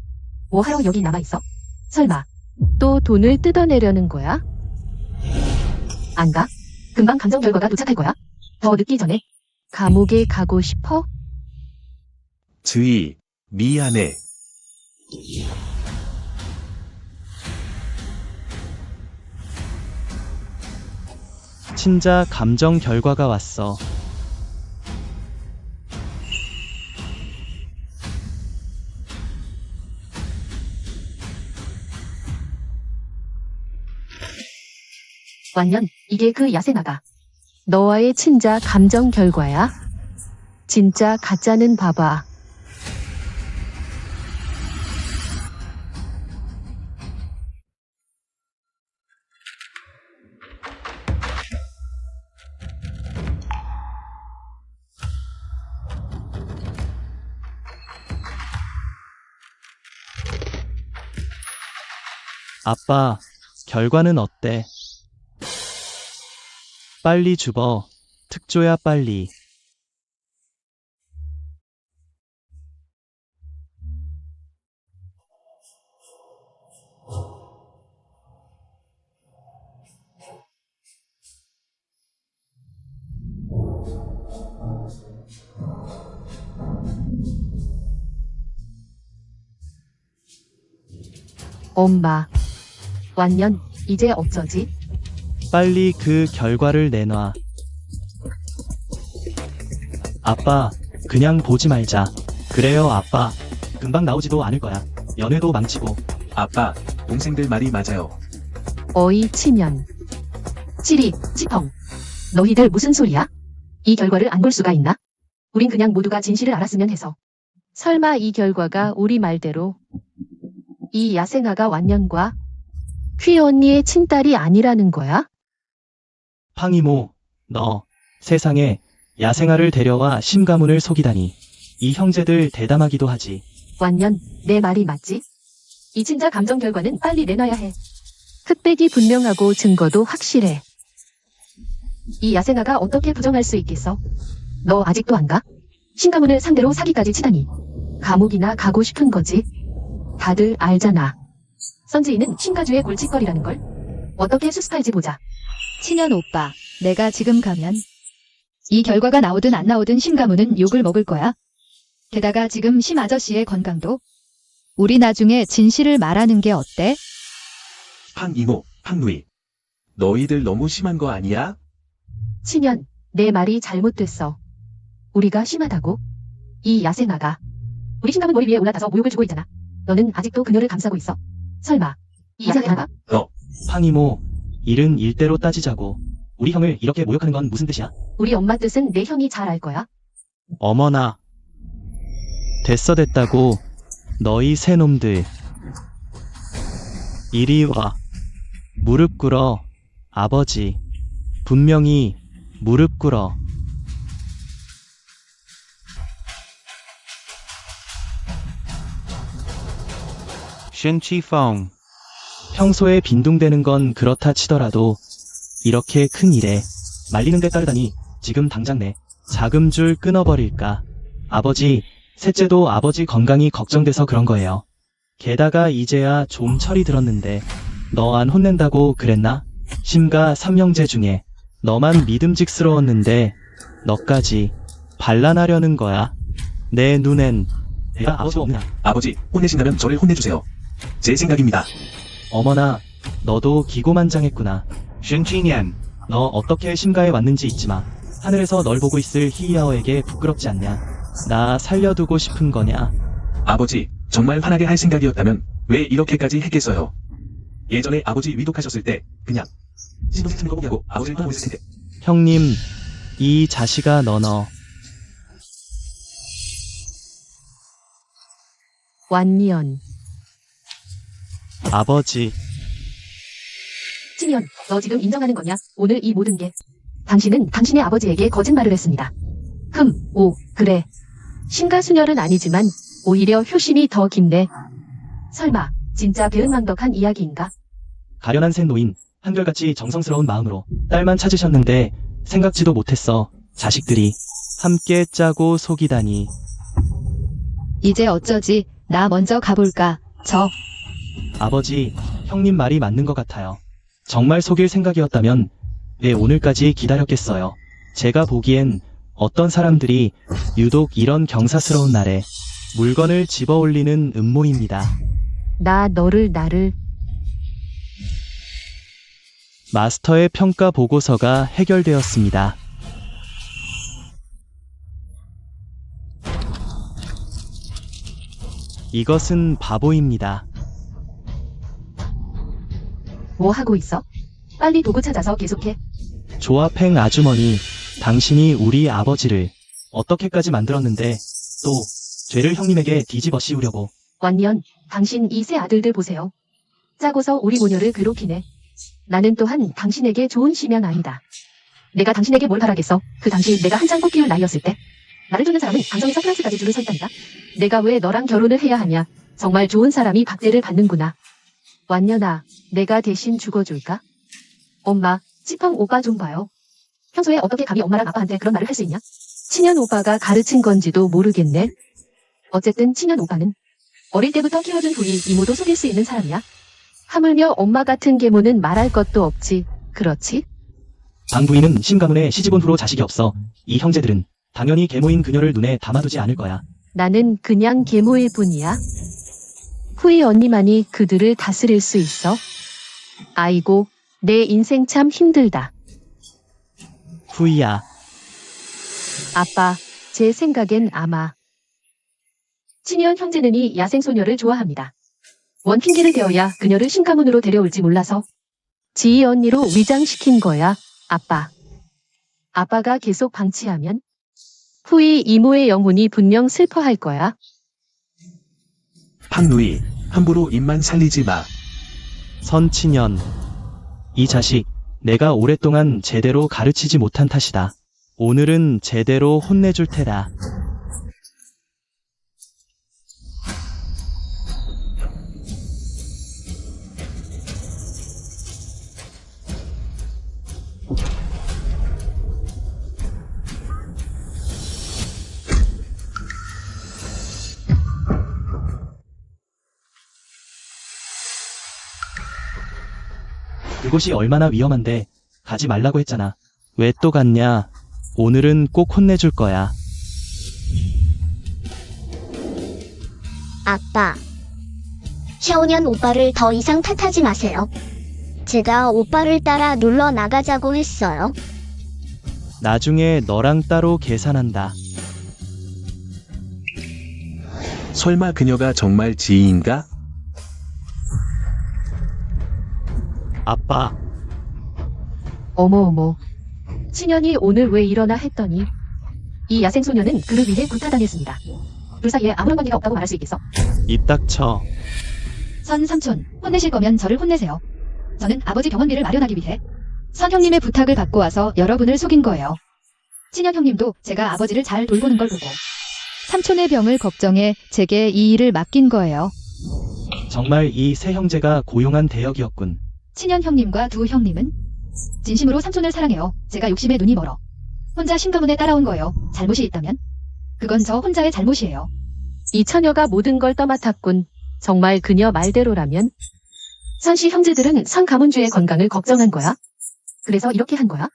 Speaker 1: 뭐하러 여기 남아있어? 설마 또 돈을 뜯어내려는 거야? 안 가? 금방 감정 결과가 도착할 거야. 더 늦기 전에 감옥에 가고 싶어?
Speaker 4: 주희, 미안해.
Speaker 5: 친자 감정 결과가 왔어.
Speaker 1: 완년, 이게 그 야생아가 너와의 친자 감정 결과야? 진짜 가짜는 봐봐.
Speaker 5: 아빠, 결과는 어때? 빨리 주버. 특조야 빨리.
Speaker 1: 엄마. 완년, 이제 어쩌지?
Speaker 5: 빨리 그 결과를 내놔. 아빠, 그냥 보지 말자. 그래요, 아빠. 금방 나오지도 않을 거야. 연애도 망치고.
Speaker 4: 아빠, 동생들 말이 맞아요.
Speaker 1: 어이 치면. 치리, 치펑. 너희들 무슨 소리야? 이 결과를 안 볼 수가 있나? 우린 그냥 모두가 진실을 알았으면 해서. 설마 이 결과가 우리 말대로 이 야생아가 완년과 퀴 언니의 친딸이 아니라는 거야?
Speaker 5: 팡이모, 너 세상에 야생아를 데려와 심가문을 속이다니. 이 형제들 대담하기도 하지.
Speaker 1: 완년, 내 말이 맞지? 이 친자 감정 결과는 빨리 내놔야 해. 흑백이 분명하고 증거도 확실해. 이 야생아가 어떻게 부정할 수 있겠어? 너 아직도 안 가? 신가문을 상대로 사기까지 치다니. 감옥이나 가고 싶은 거지. 다들 알잖아. 선지인은 신가주의 골칫거리라는 걸. 어떻게 수습할지 보자.
Speaker 3: 친연 오빠, 내가 지금 가면 이 결과가 나오든 안 나오든 심가문은 욕을 먹을 거야. 게다가 지금 심 아저씨의 건강도. 우리 나중에 진실을 말하는 게 어때?
Speaker 4: 팡 이모, 팡 누이. 너희들 너무 심한 거 아니야?
Speaker 1: 친연, 내 말이 잘못됐어. 우리가 심하다고? 이 야생아가 우리 신가문 머리 위에 올라타서 모욕을 주고 있잖아. 너는 아직도 그녀를 감싸고 있어. 설마 이 야생아가?
Speaker 5: 팡이모, 일은 일대로 따지자고. 우리 형을 이렇게 모욕하는 건 무슨 뜻이야?
Speaker 1: 우리 엄마 뜻은 내 형이 잘 알 거야.
Speaker 5: 어머나. 됐다고. 너희 새 놈들. 이리 와. 무릎 꿇어. 아버지. 분명히 무릎 꿇어.
Speaker 6: 신치펑.
Speaker 5: 평소에 빈둥대는 건 그렇다 치더라도 이렇게 큰 일에 말리는 데 따르다니 지금 당장 내 자금줄 끊어버릴까. 아버지, 셋째도 아버지 건강이 걱정돼서 그런 거예요. 게다가 이제야 좀 철이 들었는데 너 안 혼낸다고 그랬나? 심가 3형제 중에 너만 믿음직스러웠는데 너까지 반란하려는 거야. 내 눈엔 내가 아버지가 없느냐.
Speaker 4: 아버지, 혼내신다면 저를 혼내주세요. 제 생각입니다.
Speaker 5: 어머나, 너도 기고만장했구나. 슌티니안, 너 어떻게 심가에 왔는지 잊지 마. 하늘에서 널 보고 있을 히야오에게 부끄럽지 않냐. 나 살려두고 싶은 거냐.
Speaker 4: 아버지, 정말 화나게 할 생각이었다면 왜 이렇게까지 했겠어요? 예전에 아버지 위독하셨을 때 그냥 신경 쓰는 거 보냐고 아버지를 떠나고 있을 텐데.
Speaker 5: 형님, 이 자식아 너너.
Speaker 1: 완년.
Speaker 5: 아버지,
Speaker 1: 친연, 너 지금 인정하는 거냐? 오늘 이 모든 게. 당신은 당신의 아버지에게 거짓말을 했습니다. 그래. 심가수녀는 아니지만 오히려 효심이 더 깊네. 설마 진짜 배은망덕한 이야기인가?
Speaker 5: 가련한 새 노인, 한결같이 정성스러운 마음으로 딸만 찾으셨는데 생각지도 못했어. 자식들이 함께 짜고 속이다니.
Speaker 3: 이제 어쩌지? 나 먼저 가볼까?
Speaker 5: 아버지, 형님 말이 맞는 것 같아요. 정말 속일 생각이었다면 왜 오늘까지 기다렸겠어요. 제가 보기엔 어떤 사람들이 유독 이런 경사스러운 날에 물건을 집어올리는 음모입니다.
Speaker 1: 나를
Speaker 5: 마스터의 평가 보고서가 해결되었습니다. 이것은 바보입니다.
Speaker 1: 뭐 하고 있어? 빨리 도구 찾아서 계속해.
Speaker 5: 조합행 아주머니, 당신이 우리 아버지를 어떻게까지 만들었는데 또 죄를 형님에게 뒤집어 씌우려고.
Speaker 1: 완년, 당신 이 세 아들들 보세요. 짜고서 우리 모녀를 괴롭히네. 나는 또한 당신에게 좋은 시면 아니다. 내가 당신에게 뭘 바라겠어? 그 당시 내가 한창 꽃 피울 나이였을 때 나를 쫓는 사람은 강성에서 프랑스까지 줄을 서 있다니까. 내가 왜 너랑 결혼을 해야 하냐. 정말 좋은 사람이 박대를 받는구나. 완년아, 내가 대신 죽어줄까? 엄마, 찌펑 오빠 좀 봐요. 평소에 어떻게 감히 엄마랑 아빠한테 그런 말을 할 수 있냐? 친현 오빠가 가르친 건지도 모르겠네. 어쨌든 친현 오빠는 어릴 때부터 키워준 부인 이모도 속일 수 있는 사람이야. 하물며 엄마 같은 계모는 말할 것도 없지. 그렇지?
Speaker 5: 방부인은 심가문에 시집온 후로 자식이 없어. 이 형제들은 당연히 계모인 그녀를 눈에 담아두지 않을 거야.
Speaker 1: 나는 그냥 계모일 뿐이야. 후이 언니만이 그들을 다스릴 수 있어. 아이고, 내 인생 참 힘들다.
Speaker 5: 후이야,
Speaker 1: 아빠, 제 생각엔 아마 친현 형제는이 야생소녀를 좋아합니다. 원핑계를 대어야 그녀를 신가문으로 데려올지 몰라서 지희 언니로 위장시킨 거야, 아빠. 아빠가 계속 방치하면 후이 이모의 영혼이 분명 슬퍼할 거야.
Speaker 4: 팡누이, 함부로 입만 살리지 마.
Speaker 5: 선친연. 이 자식, 내가 오랫동안 제대로 가르치지 못한 탓이다. 오늘은 제대로 혼내줄 테다. 그곳이 얼마나 위험한데 가지 말라고 했잖아. 왜 또 갔냐? 오늘은 꼭 혼내줄 거야.
Speaker 2: 아빠. 샤오년 오빠를 더 이상 탓하지 마세요. 제가 오빠를 따라 놀러 나가자고 했어요.
Speaker 5: 나중에 너랑 따로 계산한다.
Speaker 4: 설마 그녀가 정말 지희인가?
Speaker 5: 아빠,
Speaker 1: 어머. 친현이 오늘 왜 일어나 했더니 이 야생소녀는 그를 위해 구타당했습니다. 둘 사이에 아무런 관계가 없다고 말할 수 있겠어?
Speaker 5: 입 닥쳐.
Speaker 3: 선 삼촌, 혼내실 거면 저를 혼내세요. 저는 아버지 병원비를 마련하기 위해 선 형님의 부탁을 받고 와서 여러분을 속인 거예요. 친현 형님도 제가 아버지를 잘 돌보는 걸 보고 삼촌의 병을 걱정해 제게 이 일을 맡긴 거예요.
Speaker 5: 정말 이 세 형제가 고용한 대역이었군.
Speaker 3: 친현 형님과 두 형님은 진심으로 삼촌을 사랑해요. 제가 욕심에 눈이 멀어 혼자 신가문에 따라온 거예요. 잘못이 있다면 그건 저 혼자의 잘못이에요.
Speaker 1: 이 처녀가 모든 걸 떠맡았군. 정말 그녀 말대로라면 선씨 형제들은 선 가문주의 건강을 걱정한 거야? 그래서 이렇게 한 거야?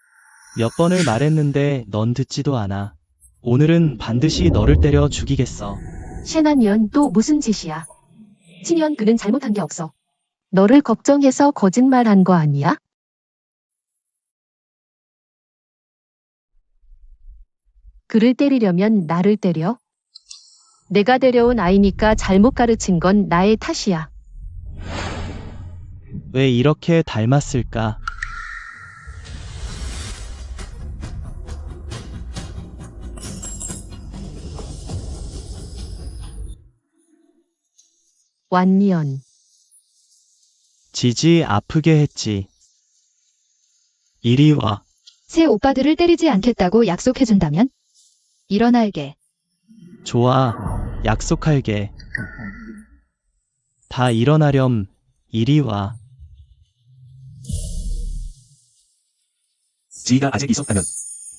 Speaker 5: 몇 번을 말했는데 넌 듣지도 않아. 오늘은 반드시 너를 때려 죽이겠어.
Speaker 1: 쉔아니언 또 무슨 짓이야? 친연 그는 잘못한 게 없어. 너를 걱정해서 거짓말한 거 아니야? 그를 때리려면 나를 때려? 내가 데려온 아이니까 잘못 가르친 건 나의 탓이야.
Speaker 5: 왜 이렇게 닮았을까?
Speaker 1: 완니언.
Speaker 5: 지지 아프게 했지. 이리 와.
Speaker 3: 새 오빠들을 때리지 않겠다고 약속해준다면? 일어날게.
Speaker 5: 좋아. 약속할게. 다 일어나렴. 이리 와.
Speaker 4: 지가 아직 있었다면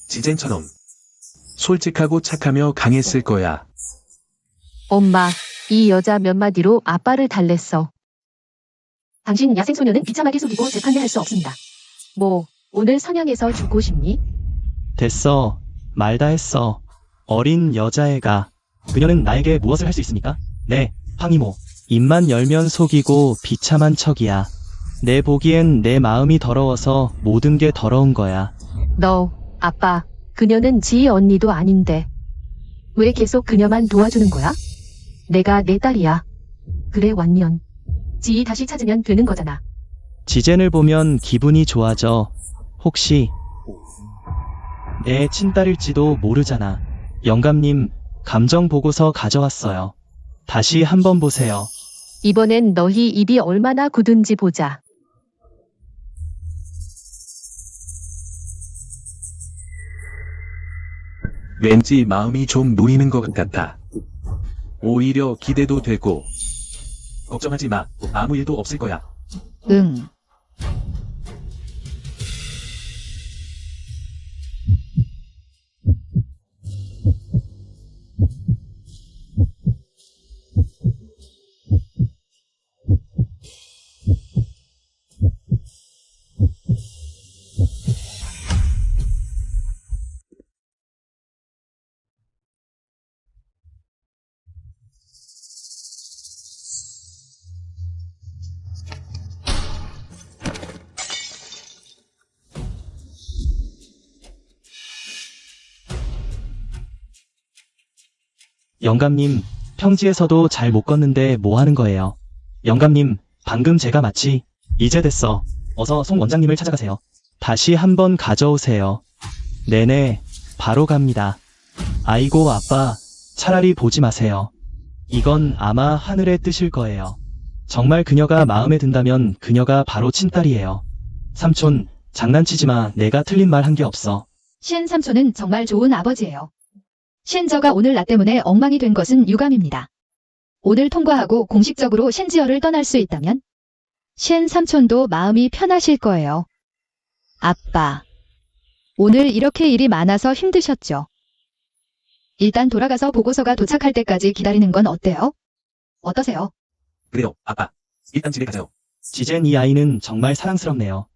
Speaker 4: 지젠처럼 솔직하고 착하며 강했을 거야.
Speaker 1: 엄마, 이 여자 몇 마디로 아빠를 달랬어. 당신 야생소녀는 비참하게 속이고 재판을 수 없습니다. 뭐, 오늘 선양에서 죽고 싶니?
Speaker 5: 됐어. 말 다 했어. 어린 여자애가. 그녀는 나에게 무엇을 할 수 있습니까? 네, 황이모. 입만 열면 속이고 비참한 척이야. 내 보기엔 내 마음이 더러워서 모든 게 더러운 거야.
Speaker 1: 너, 아빠, 그녀는 지희 언니도 아닌데. 왜 계속 그녀만 도와주는 거야? 내가 내 딸이야. 그래, 완년. 지희 다시 찾으면 되는 거잖아.
Speaker 5: 지젠을 보면 기분이 좋아져. 혹시 내 친딸일지도 모르잖아. 영감님, 감정 보고서 가져왔어요. 다시 한번 보세요.
Speaker 1: 이번엔 너희 입이 얼마나 굳은지 보자.
Speaker 4: 왠지 마음이 좀 놓이는 것 같아. 오히려 기대도 되고. 걱정하지 마. 아무 일도 없을 거야.
Speaker 3: 응.
Speaker 5: 영감님, 평지에서도 잘 못 걷는데 뭐 하는 거예요? 영감님, 방금 제가 마치 이제 됐어. 어서 송 원장님을 찾아가세요. 다시 한번 가져오세요. 네네, 바로 갑니다. 아이고 아빠, 차라리 보지 마세요. 이건 아마 하늘의 뜻일 거예요. 정말 그녀가 마음에 든다면 그녀가 바로 친딸이에요. 삼촌, 장난치지 마. 내가 틀린 말 한 게 없어.
Speaker 3: 쉔 삼촌은 정말 좋은 아버지예요. 쉔저가 오늘 나 때문에 엉망이 된 것은 유감입니다. 오늘 통과하고 공식적으로 쉔지어를 떠날 수 있다면 쉔 삼촌도 마음이 편하실 거예요. 아빠, 오늘 이렇게 일이 많아서 힘드셨죠? 일단 돌아가서 보고서가 도착할 때까지 기다리는 건 어때요? 어떠세요?
Speaker 4: 그래요, 아빠. 일단 집에 가자요.
Speaker 5: 지젠 이 아이는 정말 사랑스럽네요.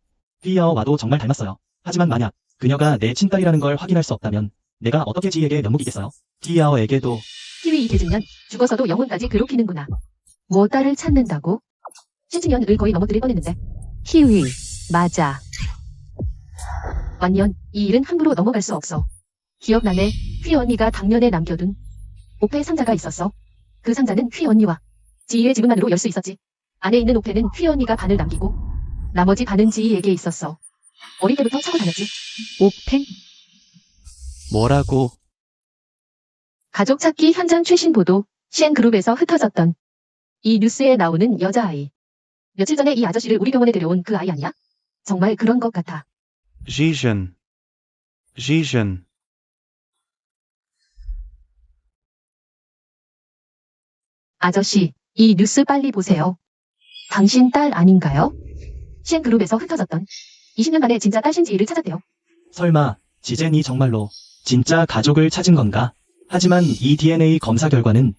Speaker 5: 휘어와도 정말 닮았어요. 하지만 만약 그녀가 내 친딸이라는 걸 확인할 수 없다면 내가 어떻게 지희에게 면목이 있겠어요? 휘어에게도
Speaker 1: 키위 이대중년, 죽어서도 영혼까지 괴롭히는구나. 뭐 딸을 찾는다고? 신층년을 거의 넘어뜨릴 뻔했는데. 키위, 맞아. 완년, 이 일은 함부로 넘어갈 수 없어. 기억나네. 휘 언니가 당면에 남겨둔 옥패 상자가 있었어. 그 상자는 휘 언니와 지희의 지분만으로 열 수 있었지. 안에 있는 옥패는 휘 언니가 반을 남기고 나머지 반은 지희에게 있었어. 어릴 때부터 차고 다녔지.
Speaker 3: 옥팽?
Speaker 5: 뭐라고?
Speaker 1: 가족 찾기 현장 최신 보도, 쉔그룹에서 흩어졌던 이 뉴스에 나오는 여자아이. 며칠 전에 이 아저씨를 우리 병원에 데려온 그 아이 아니야? 정말 그런 것 같아.
Speaker 6: Zizhen. Zizhen.
Speaker 1: 아저씨, 이 뉴스 빨리 보세요. 당신 딸 아닌가요? 쉔그룹에서 흩어졌던 20년 만에 진짜 딸 신지희를 찾았대요.
Speaker 5: 설마 지젠이 정말로 진짜 가족을 찾은 건가? 하지만 이 DNA 검사 결과는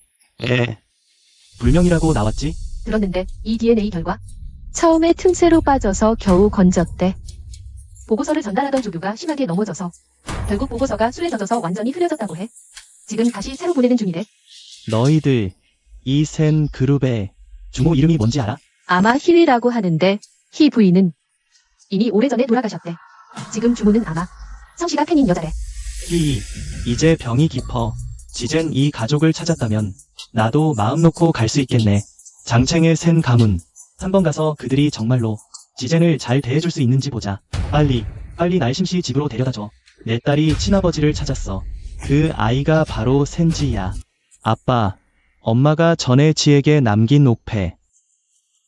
Speaker 5: 불명이라고 나왔지?
Speaker 1: 들었는데 이 DNA 결과 처음에 틈새로 빠져서 겨우 건졌대. 보고서를 전달하던 조교가 심하게 넘어져서 결국 보고서가 술에 젖어서 완전히 흐려졌다고 해. 지금 다시 새로 보내는 중이래.
Speaker 5: 너희들 이 센 그룹의 주모 이름이 뭔지 알아?
Speaker 1: 아마 희위라고 하는데 희 부인은 이미 오래전에 돌아가셨대. 지금 주모는 아마 성씨가 팬인 여자래.
Speaker 5: 이제 병이 깊어. 지젠 이 가족을 찾았다면 나도 마음 놓고 갈 수 있겠네. 장챙의 센 가문. 한번 가서 그들이 정말로 지젠을 잘 대해줄 수 있는지 보자. 빨리 날 심씨 집으로 데려다줘. 내 딸이 친아버지를 찾았어. 그 아이가 바로 센지야. 아빠, 엄마가 전에 지에게 남긴 옥패.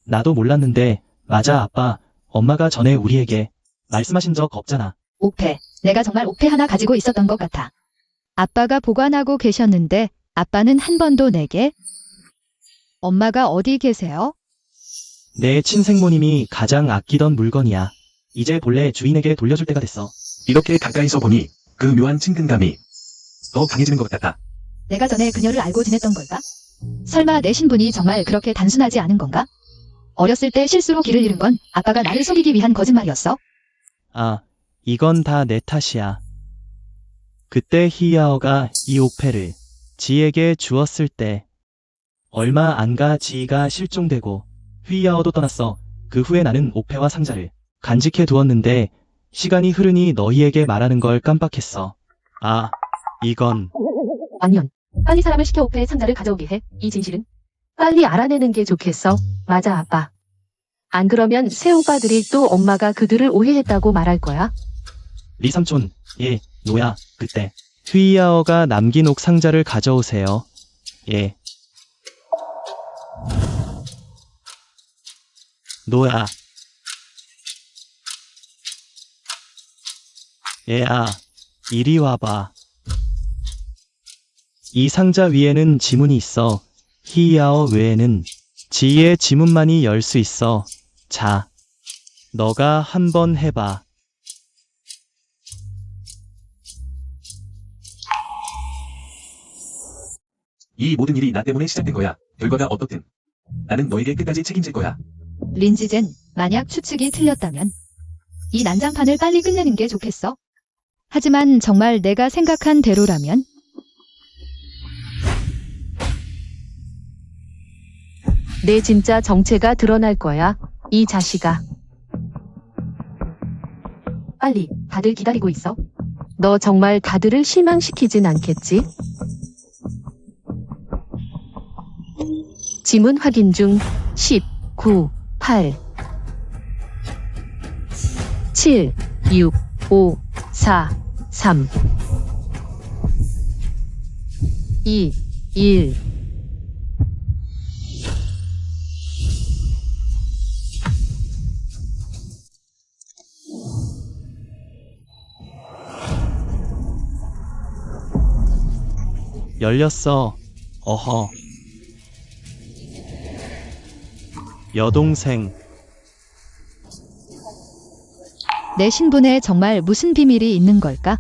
Speaker 5: 나도 몰랐는데, 맞아 아빠, 엄마가 전에 우리에게 말씀하신 적 없잖아.
Speaker 3: 옥패. 내가 정말 옥패 하나 가지고 있었던 것 같아. 아빠가 보관하고 계셨는데 아빠는 한 번도 내게 엄마가 어디 계세요?
Speaker 5: 내 친생모님이 가장 아끼던 물건이야. 이제 본래 주인에게 돌려줄 때가 됐어.
Speaker 4: 이렇게 가까이서 보니 그 묘한 친근감이 더 강해지는 것 같았다.
Speaker 3: 내가 전에 그녀를 알고 지냈던 걸까? 설마 내 신분이 정말 그렇게 단순하지 않은 건가? 어렸을 때 실수로 길을 잃은 건 아빠가 나를 속이기 위한 거짓말이었어?
Speaker 5: 아, 이건 다 내 탓이야. 그때 히야오가 이 옥패를 지에게 주었을 때 얼마 안 가 지가 실종되고 휘야오도 떠났어. 그 후에 나는 옥패와 상자를 간직해 두었는데 시간이 흐르니 너희에게 말하는 걸 깜빡했어. 아, 이건
Speaker 1: 왕년. 빨리 사람을 시켜 옥패의 상자를 가져오게 해. 이 진실은 빨리 알아내는 게 좋겠어. 맞아 아빠. 안 그러면 새오빠들이 또 엄마가 그들을 오해했다고 말할 거야.
Speaker 5: 리 삼촌, 예, 노야, 그때 휘야오가 남긴 옥 상자를 가져오세요. 예. 노야. 얘야, 이리 와봐. 이 상자 위에는 지문이 있어. 히야오 외에는 지의 지문만이 열 수 있어. 자, 너가 한번 해봐.
Speaker 4: 이 모든 일이 나 때문에 시작된 거야. 결과가 어떻든 나는 너에게 끝까지 책임질 거야.
Speaker 3: 린지젠, 만약 추측이 틀렸다면 이 난장판을 빨리 끝내는 게 좋겠어. 하지만 정말 내가 생각한 대로라면
Speaker 1: 내 진짜 정체가 드러날 거야. 이 자식아. 빨리 다들 기다리고 있어. 너 정말 다들을 실망시키진 않겠지? 지문 확인 중. 10, 9, 8, 7, 6, 5, 4, 3, 2, 1.
Speaker 5: 열렸어. 어허. 여동생.
Speaker 3: 내 신분에 정말 무슨 비밀이 있는 걸까?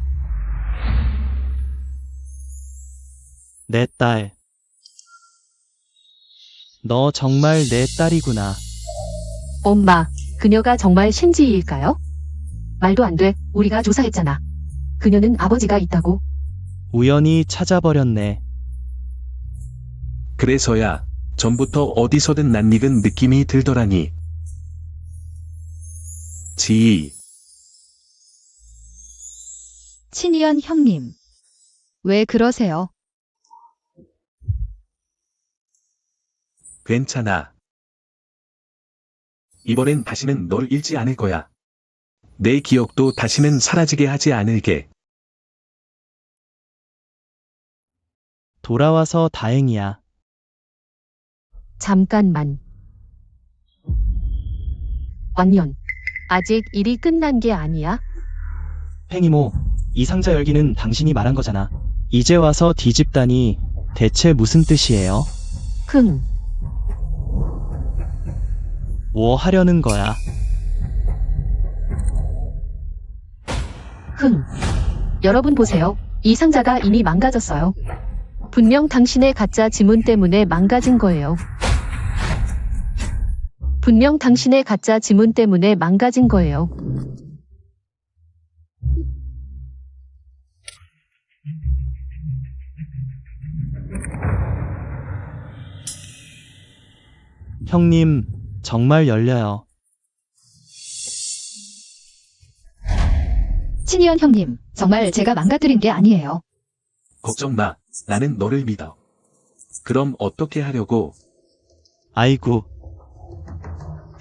Speaker 5: 내 딸. 너 정말 내 딸이구나.
Speaker 1: 엄마, 그녀가 정말 신지일까요? 말도 안 돼. 우리가 조사했잖아. 그녀는 아버지가 있다고.
Speaker 5: 우연히 찾아버렸네.
Speaker 4: 그래서야 전부터 어디서든 낯익은 느낌이 들더라니. 지.
Speaker 3: 친이연 형님. 왜 그러세요?
Speaker 4: 괜찮아. 이번엔 다시는 널 잃지 않을 거야. 내 기억도 다시는 사라지게 하지 않을게.
Speaker 5: 돌아와서 다행이야.
Speaker 1: 잠깐만. 왕년. 아직 일이 끝난 게 아니야?
Speaker 5: 팽이모, 이 상자 열기는 당신이 말한 거잖아. 이제 와서 뒤집다니 대체 무슨 뜻이에요?
Speaker 1: 흥.
Speaker 5: 뭐 하려는 거야?
Speaker 1: 흥. 여러분 보세요. 이 상자가 이미 망가졌어요. 분명 당신의 가짜 지문 때문에 망가진 거예요. 분명 당신의 가짜 지문 때문에 망가진 거예요.
Speaker 5: 형님, 정말 열려요.
Speaker 3: 친이언 형님, 정말 제가 망가뜨린 게 아니에요.
Speaker 4: 걱정 마. 나는 너를 믿어. 그럼 어떻게 하려고?
Speaker 5: 아이고,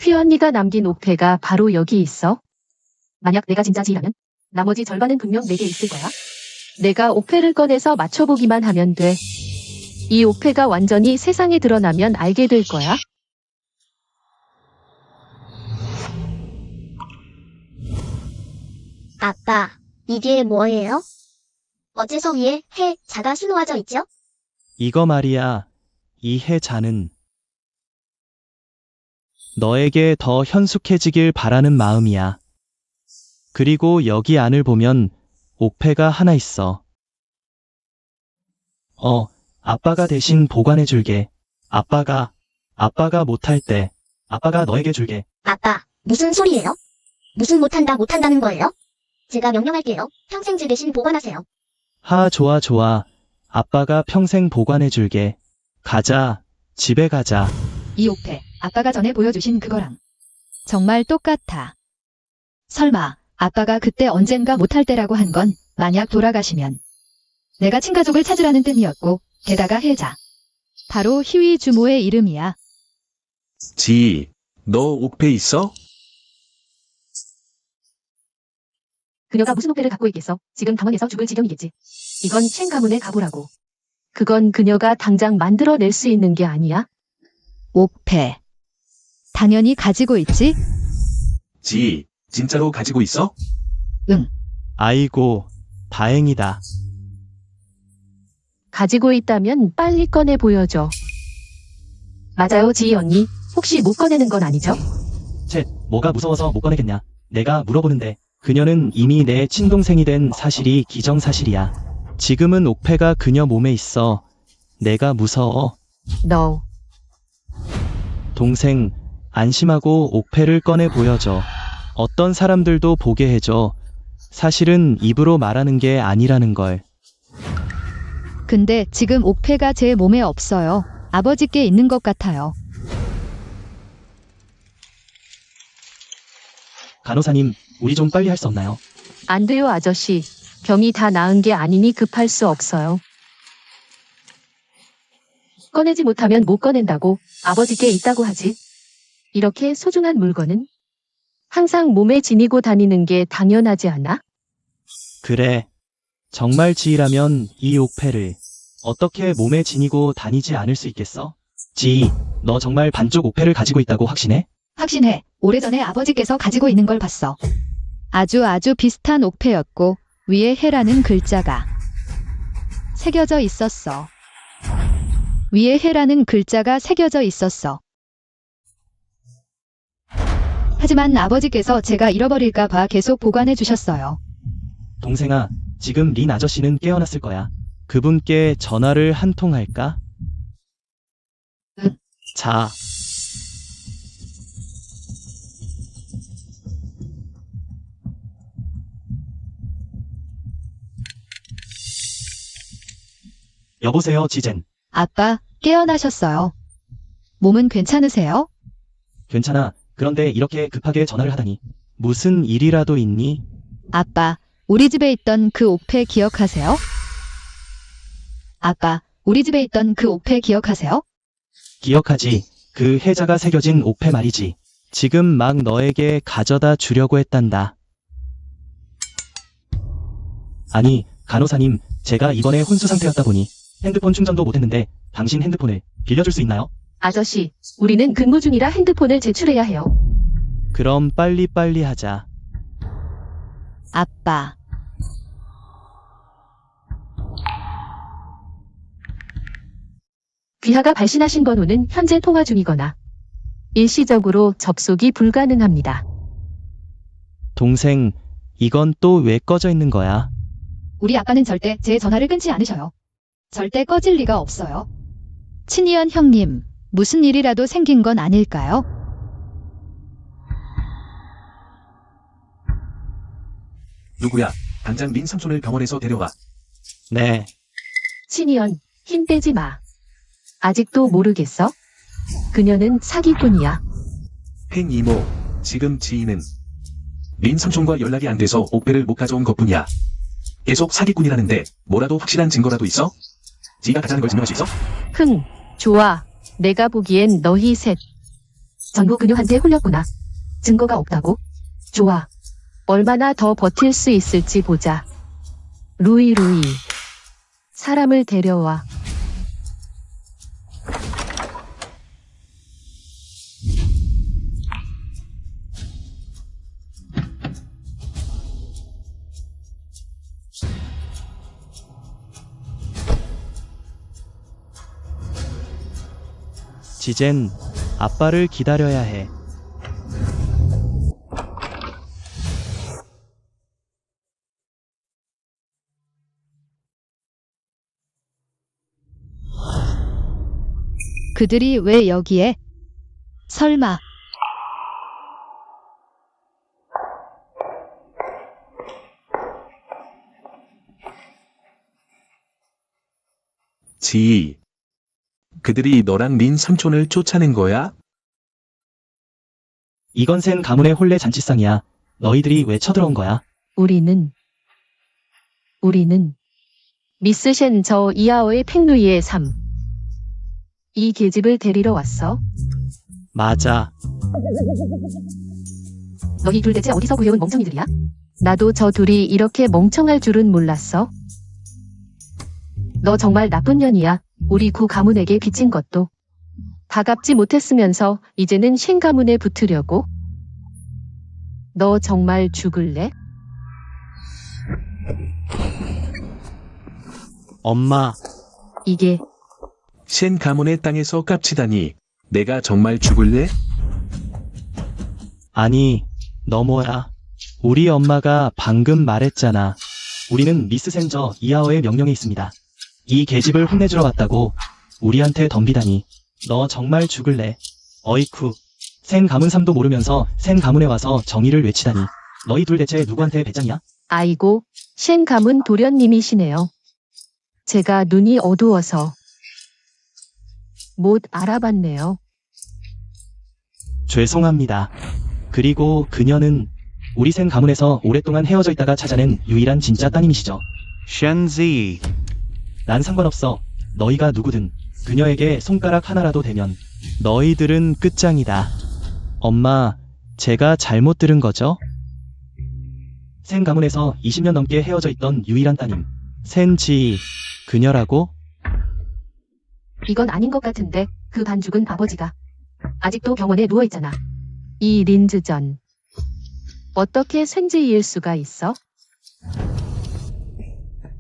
Speaker 1: 휘언니가 남긴 옥패가 바로 여기 있어. 만약 내가 진짜 지라면 나머지 절반은 분명 내게 있을 거야. 내가 옥패를 꺼내서 맞춰보기만 하면 돼. 이 옥패가 완전히 세상에 드러나면 알게 될 거야.
Speaker 2: 아빠, 이게 뭐예요? 어째서 위에 해, 자가 수놓아져 있죠?
Speaker 5: 이거 말이야. 이 해자는 너에게 더 현숙해지길 바라는 마음이야. 그리고 여기 안을 보면 옥패가 하나 있어. 아빠가 대신 보관해 줄게. 아빠가 못할 때 아빠가 너에게 줄게.
Speaker 2: 아빠, 무슨 소리예요? 무슨 못한다는 거예요? 제가 명령할게요. 평생 제 대신 보관하세요.
Speaker 5: 좋아. 아빠가 평생 보관해 줄게. 가자. 집에 가자.
Speaker 3: 이 옥패, 아빠가 전에 보여주신 그거랑 정말 똑같아. 설마 아빠가 그때 언젠가 못할 때라고 한 건 만약 돌아가시면 내가 친가족을 찾으라는 뜻이었고, 게다가 해자. 바로 희위 주모의 이름이야.
Speaker 4: 지, 너 옥패 있어?
Speaker 1: 그녀가 무슨 옥패를 갖고 있겠어? 지금 당황해서 죽을 지경이겠지. 이건 첸 가문의 가보라고. 그건 그녀가 당장 만들어낼 수 있는 게 아니야.
Speaker 3: 옥패. 당연히 가지고 있지?
Speaker 4: 지, 진짜로 가지고 있어?
Speaker 5: 아이고, 다행이다.
Speaker 1: 가지고 있다면 빨리 꺼내 보여줘. 맞아요, 지희 언니. 혹시 못 꺼내는 건 아니죠?
Speaker 5: 뭐가 무서워서 못 꺼내겠냐. 내가 물어보는데 그녀는 이미 내 친동생이 된 사실이 기정사실이야. 지금은 옥패가 그녀 몸에 있어. 내가 무서워.
Speaker 1: No.
Speaker 5: 동생, 안심하고 옥패를 꺼내 보여줘. 어떤 사람들도 보게 해줘. 사실은 입으로 말하는 게 아니라는 걸.
Speaker 3: 근데 지금 옥패가 제 몸에 없어요. 아버지께 있는 것 같아요.
Speaker 5: 간호사님, 우리 좀 빨리 할 수 없나요?
Speaker 1: 안 돼요, 아저씨. 병이 다 나은 게 아니니 급할 수 없어요. 꺼내지 못하면 못 꺼낸다고 아버지께 있다고 하지. 이렇게 소중한 물건은 항상 몸에 지니고 다니는 게 당연하지 않아?
Speaker 5: 그래. 정말 지희라면 이 옥패를 어떻게 몸에 지니고 다니지 않을 수 있겠어? 지희, 너 정말 반쪽 옥패를 가지고 있다고 확신해?
Speaker 3: 확신해. 오래전에 아버지께서 가지고 있는 걸 봤어. 아주 비슷한 옥패였고 위에 해라는 글자가 새겨져 있었어. 위에 해라는 글자가 새겨져 있었어. 하지만 아버지께서 제가 잃어버릴까 봐 계속 보관해 주셨어요.
Speaker 5: 동생아, 지금 린 아저씨는 깨어났을 거야. 그분께 전화를 한 통 할까?
Speaker 3: 응.
Speaker 5: 자. 여보세요, 지젠.
Speaker 3: 아빠, 깨어나셨어요. 몸은 괜찮으세요?
Speaker 5: 괜찮아. 그런데 이렇게 급하게 전화를 하다니. 무슨 일이라도 있니?
Speaker 3: 아빠, 우리 집에 있던 그 옥패 기억하세요? 아빠, 우리 집에 있던 그 옥패 기억하세요?
Speaker 5: 기억하지. 그 해자가 새겨진 옥패 말이지. 지금 막 너에게 가져다 주려고 했단다. 아니, 간호사님, 제가 이번에 혼수 상태였다 보니 핸드폰 충전도 못했는데 당신 핸드폰을 빌려줄 수 있나요?
Speaker 1: 아저씨, 우리는 근무 중이라 핸드폰을 제출해야 해요.
Speaker 5: 그럼 빨리빨리 하자.
Speaker 3: 아빠,
Speaker 1: 귀하가 발신하신 번호는 현재 통화 중이거나 일시적으로 접속이 불가능합니다.
Speaker 5: 동생, 이건 또 왜 꺼져 있는 거야?
Speaker 3: 우리 아빠는 절대 제 전화를 끊지 않으셔요. 절대 꺼질 리가 없어요. 친이언 형님, 무슨 일이라도 생긴 건 아닐까요?
Speaker 4: 누구야? 당장 린 삼촌을 병원에서 데려와.
Speaker 5: 네.
Speaker 1: 친이언, 힘 빼지 마. 아직도 모르겠어? 그녀는 사기꾼이야.
Speaker 4: 행 이모, 지금 지인은 린 삼촌과 연락이 안 돼서 옥배를 못 가져온 것뿐이야. 계속 사기꾼이라는데 뭐라도 확실한 증거라도 있어? 지가 가자는 걸 증명할 수 있어?
Speaker 1: 흥, 좋아. 내가 보기엔 너희 셋 전부 그녀한테 홀렸구나. 증거가 없다고? 좋아. 얼마나 더 버틸 수 있을지 보자. 루이, 사람을 데려와.
Speaker 5: 지젠 아빠를 기다려야 해.
Speaker 3: 그들이 왜 여기에? 설마
Speaker 4: 지. 그들이 너랑 린 삼촌을 쫓아낸 거야?
Speaker 5: 이건 센 가문의 혼례 잔치상이야. 너희들이 왜 쳐들어온 거야?
Speaker 1: 우리는 미스 셴 저 이하오의 팽루이의 삶. 이 계집을 데리러 왔어.
Speaker 5: 맞아.
Speaker 1: 너희 둘 대체 어디서 구해온 멍청이들이야? 나도 저 둘이 이렇게 멍청할 줄은 몰랐어. 너 정말 나쁜 년이야. 우리 구 가문에게 빚진 것도 다 갚지 못했으면서 이제는 셴 가문에 붙으려고? 너 정말 죽을래?
Speaker 5: 엄마,
Speaker 1: 이게
Speaker 4: 셴 가문의 땅에서 깝치다니. 내가 정말 죽을래?
Speaker 5: 아니, 너 뭐야? 우리 엄마가 방금 말했잖아. 우리는 미스 센저 이하오의 명령에 있습니다. 이 계집을 혼내주러 왔다고 우리한테 덤비다니. 너 정말 죽을래? 어이쿠. 센 가문 삶도 모르면서 센 가문에 와서 정의를 외치다니. 너희 둘 대체 누구한테 배짱이야?
Speaker 1: 아이고, 셴 가문 도련님이시네요. 제가 눈이 어두워서 못 알아봤네요.
Speaker 5: 죄송합니다. 그리고 그녀는 우리 센 가문에서 오랫동안 헤어져 있다가 찾아낸 유일한 진짜 따님이시죠.
Speaker 6: Shenzi.
Speaker 5: 난 상관없어. 너희가 누구든 그녀에게 손가락 하나라도 대면 너희들은 끝장이다. 엄마, 제가 잘못 들은 거죠? 센 가문에서 20년 넘게 헤어져 있던 유일한 따님, 센지 그녀라고?
Speaker 1: 이건 아닌 것 같은데 그 반죽은 아버지가 아직도 병원에 누워있잖아. 이 린즈전 어떻게 쇤지이일 수가 있어?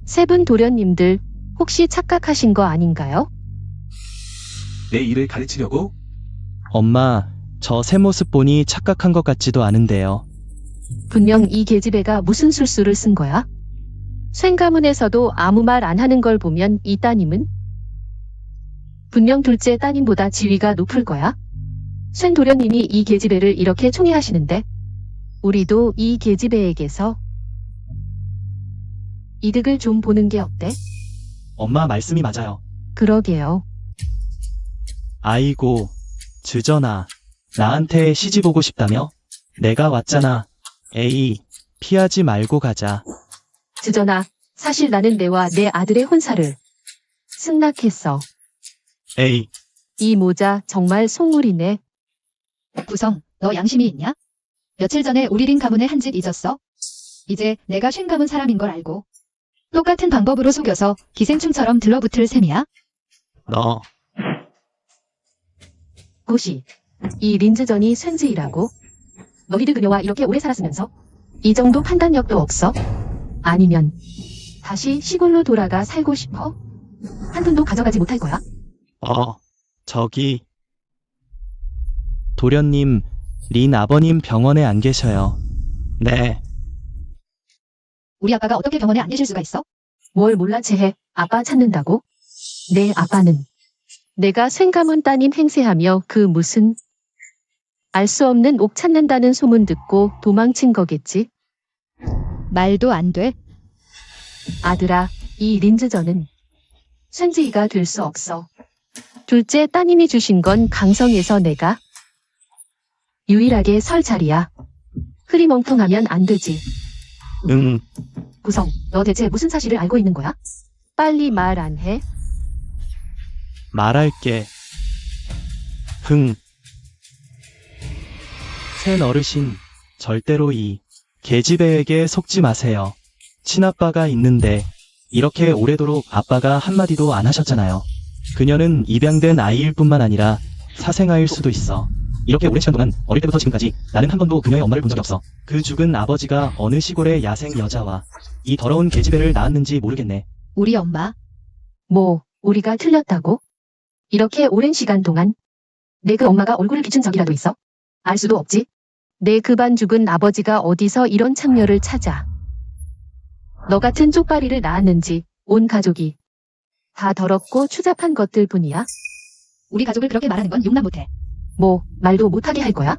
Speaker 1: 세 분 도련님들 혹시 착각하신 거 아닌가요?
Speaker 4: 내 일을 가르치려고?
Speaker 5: 엄마, 저 새 모습 보니 착각한 것 같지도 않은데요.
Speaker 1: 분명 이 계집애가 무슨 술수를 쓴 거야? 쇤 가문에서도 아무 말 안 하는 걸 보면 이 따님은 분명 둘째 따님보다 지위가 높을 거야. 쇤 도련님이 이 계집애를 이렇게 총애하시는데 우리도 이 계집애에게서 이득을 좀 보는 게 어때?
Speaker 5: 엄마 말씀이 맞아요.
Speaker 1: 그러게요.
Speaker 5: 아이고, 즈전아. 나한테 시집 오고 싶다며? 내가 왔잖아. 에이, 피하지 말고 가자.
Speaker 1: 즈전아, 사실 나는 내와 내 아들의 혼사를 승낙했어.
Speaker 5: 에이,
Speaker 1: 이 모자 정말 속물이네.
Speaker 3: 구성, 너 양심이 있냐? 며칠 전에 우리 린 가문의 한 짓 잊었어? 이제 내가 쉔 가문 사람인 걸 알고 똑같은 방법으로 속여서 기생충처럼 들러붙을 셈이야?
Speaker 5: 너.
Speaker 1: 고시, 이 린즈전이 쇤지이라고? 너희들 그녀와 이렇게 오래 살았으면서 이 정도 판단력도 없어? 아니면 다시 시골로 돌아가 살고 싶어? 한 푼도 가져가지 못할 거야?
Speaker 5: 저기. 도련님, 린 아버님 병원에 안 계셔요. 네.
Speaker 3: 우리 아빠가 어떻게 병원에 안 계실 수가 있어?
Speaker 1: 뭘 몰라 채해. 아빠 찾는다고? 내 아빠는 내가 쇤 가문 따님 행세하며 그 무슨 알 수 없는 옥 찾는다는 소문 듣고 도망친 거겠지?
Speaker 3: 말도 안 돼.
Speaker 1: 아들아, 이 린즈전은 쇤지이가 될 수 없어. 둘째 따님이 주신 건 강성에서 내가 유일하게 설 자리야. 흐리멍텅하면 안 되지.
Speaker 5: 응,
Speaker 1: 구성, 너 대체 무슨 사실을 알고 있는 거야? 빨리 말 안 해?
Speaker 5: 말할게. 흥. 센 어르신, 절대로 이 계집애에게 속지 마세요. 친아빠가 있는데 이렇게 오래도록 아빠가 한마디도 안 하셨잖아요. 그녀는 입양된 아이일 뿐만 아니라 사생아일 수도 있어. 이렇게 오랜 시간 동안 어릴 때부터 지금까지 나는 한 번도 그녀의 엄마를 본 적이 없어. 그 죽은 아버지가 어느 시골의 야생 여자와 이 더러운 계집애를 낳았는지 모르겠네.
Speaker 3: 우리 엄마,
Speaker 1: 뭐, 우리가 틀렸다고? 이렇게 오랜 시간 동안 내 그 엄마가 얼굴을 비춘 적이라도 있어? 알 수도 없지. 내 그 반 죽은 아버지가 어디서 이런 창녀를 찾아. 너 같은 쪽발이를 낳았는지 온 가족이 다 더럽고 추잡한 것들 뿐이야.
Speaker 3: 우리 가족을 그렇게 말하는 건 용납 못해.
Speaker 1: 뭐, 말도 못하게 할 거야?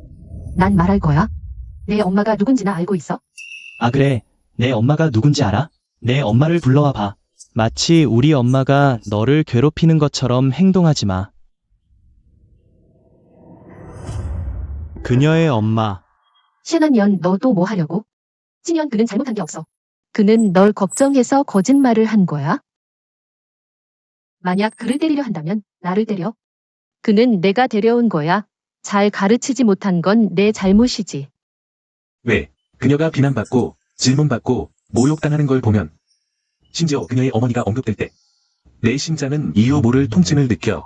Speaker 1: 난 말할 거야. 내 엄마가 누군지나 알고 있어?
Speaker 5: 아 그래, 내 엄마가 누군지 알아? 내 엄마를 불러와 봐. 마치 우리 엄마가 너를 괴롭히는 것처럼 행동하지 마. 그녀의 엄마.
Speaker 1: 신한년 너 또 뭐 하려고? 신현 그는 잘못한 게 없어. 그는 널 걱정해서 거짓말을 한 거야. 만약 그를 때리려 한다면 나를 때려. 그는 내가 데려온 거야. 잘 가르치지 못한 건 내 잘못이지.
Speaker 4: 왜? 그녀가 비난받고 질문받고 모욕당하는 걸 보면 심지어 그녀의 어머니가 언급될 때 내 심장은 이유 모를 통증을 느껴.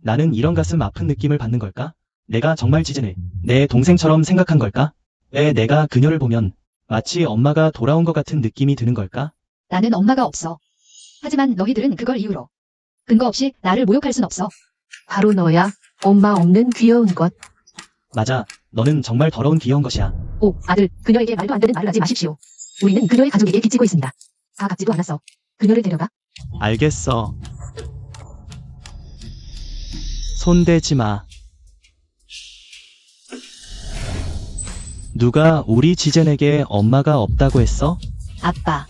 Speaker 5: 나는 이런 가슴 아픈 느낌을 받는 걸까? 내가 정말 지진을 내 동생처럼 생각한 걸까? 왜 내가 그녀를 보면 마치 엄마가 돌아온 것 같은 느낌이 드는 걸까?
Speaker 3: 나는 엄마가 없어. 하지만 너희들은 그걸 이유로 근거 없이 나를 모욕할 순 없어.
Speaker 1: 바로 너야. 엄마 없는 귀여운 것.
Speaker 5: 맞아, 너는 정말 더러운 귀여운 것이야.
Speaker 1: 오, 아들, 그녀에게 말도 안 되는 말을 하지 마십시오. 우리는 그녀의 가족에게 빚지고 있습니다. 다 갚지도 않았어. 그녀를 데려가.
Speaker 5: 알겠어. 손대지 마. 누가 우리 지젠에게 엄마가 없다고 했어?
Speaker 3: 아빠,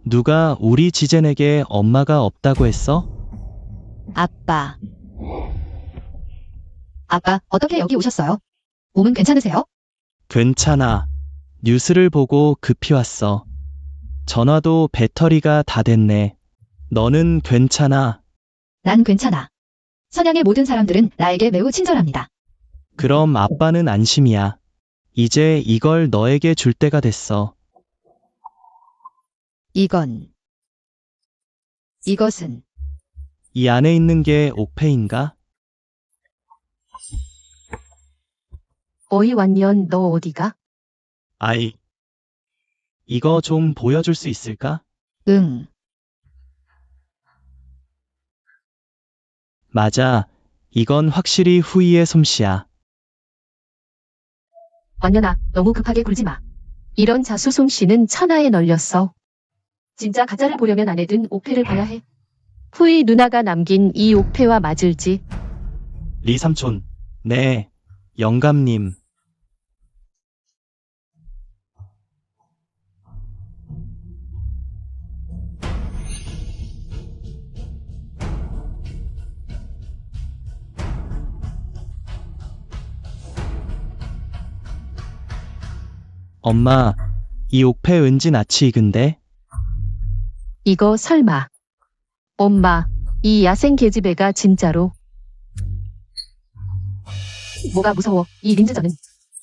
Speaker 5: 누가 우리 지젠에게 엄마가 없다고 했어?
Speaker 3: 아빠. 아빠, 어떻게 여기 오셨어요? 몸은 괜찮으세요?
Speaker 5: 괜찮아. 뉴스를 보고 급히 왔어. 전화도 배터리가 다 됐네. 너는 괜찮아.
Speaker 3: 난 괜찮아. 선양의 모든 사람들은 나에게 매우 친절합니다.
Speaker 5: 그럼 아빠는 안심이야. 이제 이걸 너에게 줄 때가 됐어.
Speaker 3: 이것은
Speaker 5: 이 안에 있는 게 옥패인가?
Speaker 1: 어이 완년 너 어디가?
Speaker 5: 아이. 이거 좀 보여줄 수 있을까?
Speaker 3: 응.
Speaker 5: 맞아. 이건 확실히 후이의 솜씨야.
Speaker 1: 완년아, 너무 급하게 굴지 마. 이런 자수 솜씨는 천하에 널렸어. 진짜 가짜를 보려면 안에 든 옥패를 봐야 해. 후이 누나가 남긴 이 옥패와 맞을지.
Speaker 5: 리 삼촌. 네. 영감님. 엄마, 이 옥패 왠지 낯이 익은데?
Speaker 1: 이거 설마. 엄마, 이 야생 계집애가 진짜로. 뭐가 무서워, 이 린즈저는.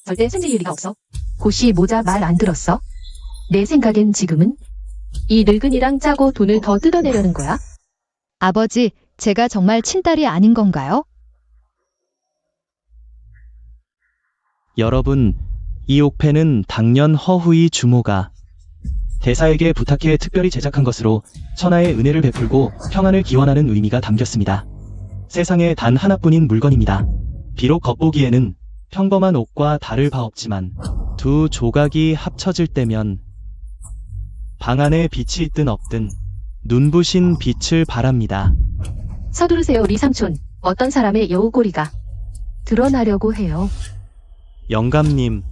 Speaker 1: 절대 승질 리가 없어. 고시 모자 말 안 들었어? 내 생각엔 지금은 이 늙은이랑 짜고 돈을 더 뜯어내려는 거야?
Speaker 3: 아버지, 제가 정말 친딸이 아닌 건가요?
Speaker 5: 여러분, 이 옥패는 당년 허후이 주모가 대사에게 부탁해 특별히 제작한 것으로 천하의 은혜를 베풀고 평안을 기원하는 의미가 담겼습니다. 세상에 단 하나뿐인 물건입니다. 비록 겉보기에는 평범한 옥과 다를 바 없지만 두 조각이 합쳐질 때면 방 안에 빛이 있든 없든 눈부신 빛을 발합니다.
Speaker 1: 서두르세요, 리 삼촌. 어떤 사람의 여우꼬리가 드러나려고 해요.
Speaker 5: 영감님.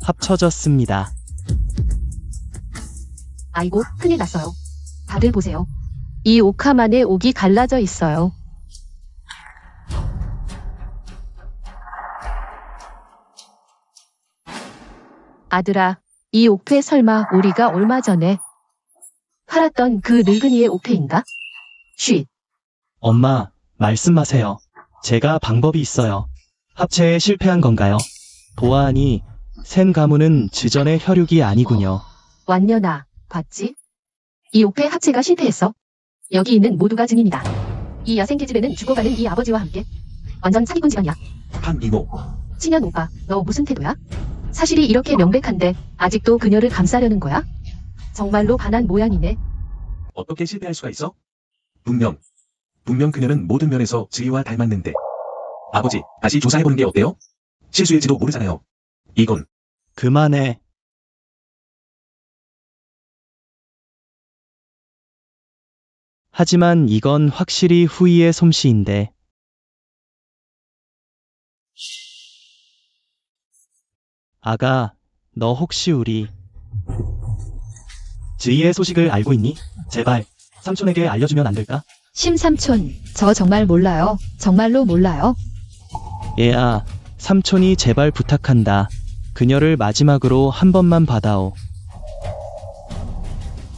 Speaker 5: 합쳐졌습니다.
Speaker 1: 아이고, 큰일 났어요. 다들 보세요. 이 옥함 안에 옥이 갈라져 있어요. 아들아, 이 옥패 설마 우리가 얼마 전에 팔았던 그 늙은이의 옥패인가? 쉿.
Speaker 5: 엄마, 말씀하세요. 제가 방법이 있어요. 합체에 실패한 건가요? 보아하니 센 가문은 지전의 혈육이 아니군요.
Speaker 1: 완년아, 봤지? 이 옥패 합체가 실패했어. 여기 있는 모두가 증인이다. 이 야생 계집애는 죽어가는 이 아버지와 함께 완전 사기꾼 집안이야.
Speaker 4: 한이모,
Speaker 1: 친현 오빠, 너 무슨 태도야? 사실이 이렇게 명백한데 아직도 그녀를 감싸려는 거야? 정말로 반한 모양이네.
Speaker 4: 어떻게 실패할 수가 있어? 분명 그녀는 모든 면에서 지희와 닮았는데. 아버지, 다시 조사해보는 게 어때요? 실수일지도 모르잖아요. 이건
Speaker 5: 그만해. 하지만 이건 확실히 후이의 솜씨인데. 아가, 너 혹시 우리 지희의 소식을 알고 있니? 제발 삼촌에게 알려주면 안 될까?
Speaker 3: 심삼촌, 저 정말 몰라요. 정말로 몰라요.
Speaker 5: 얘야, 삼촌이 제발 부탁한다. 그녀를 마지막으로 한 번만 받아오.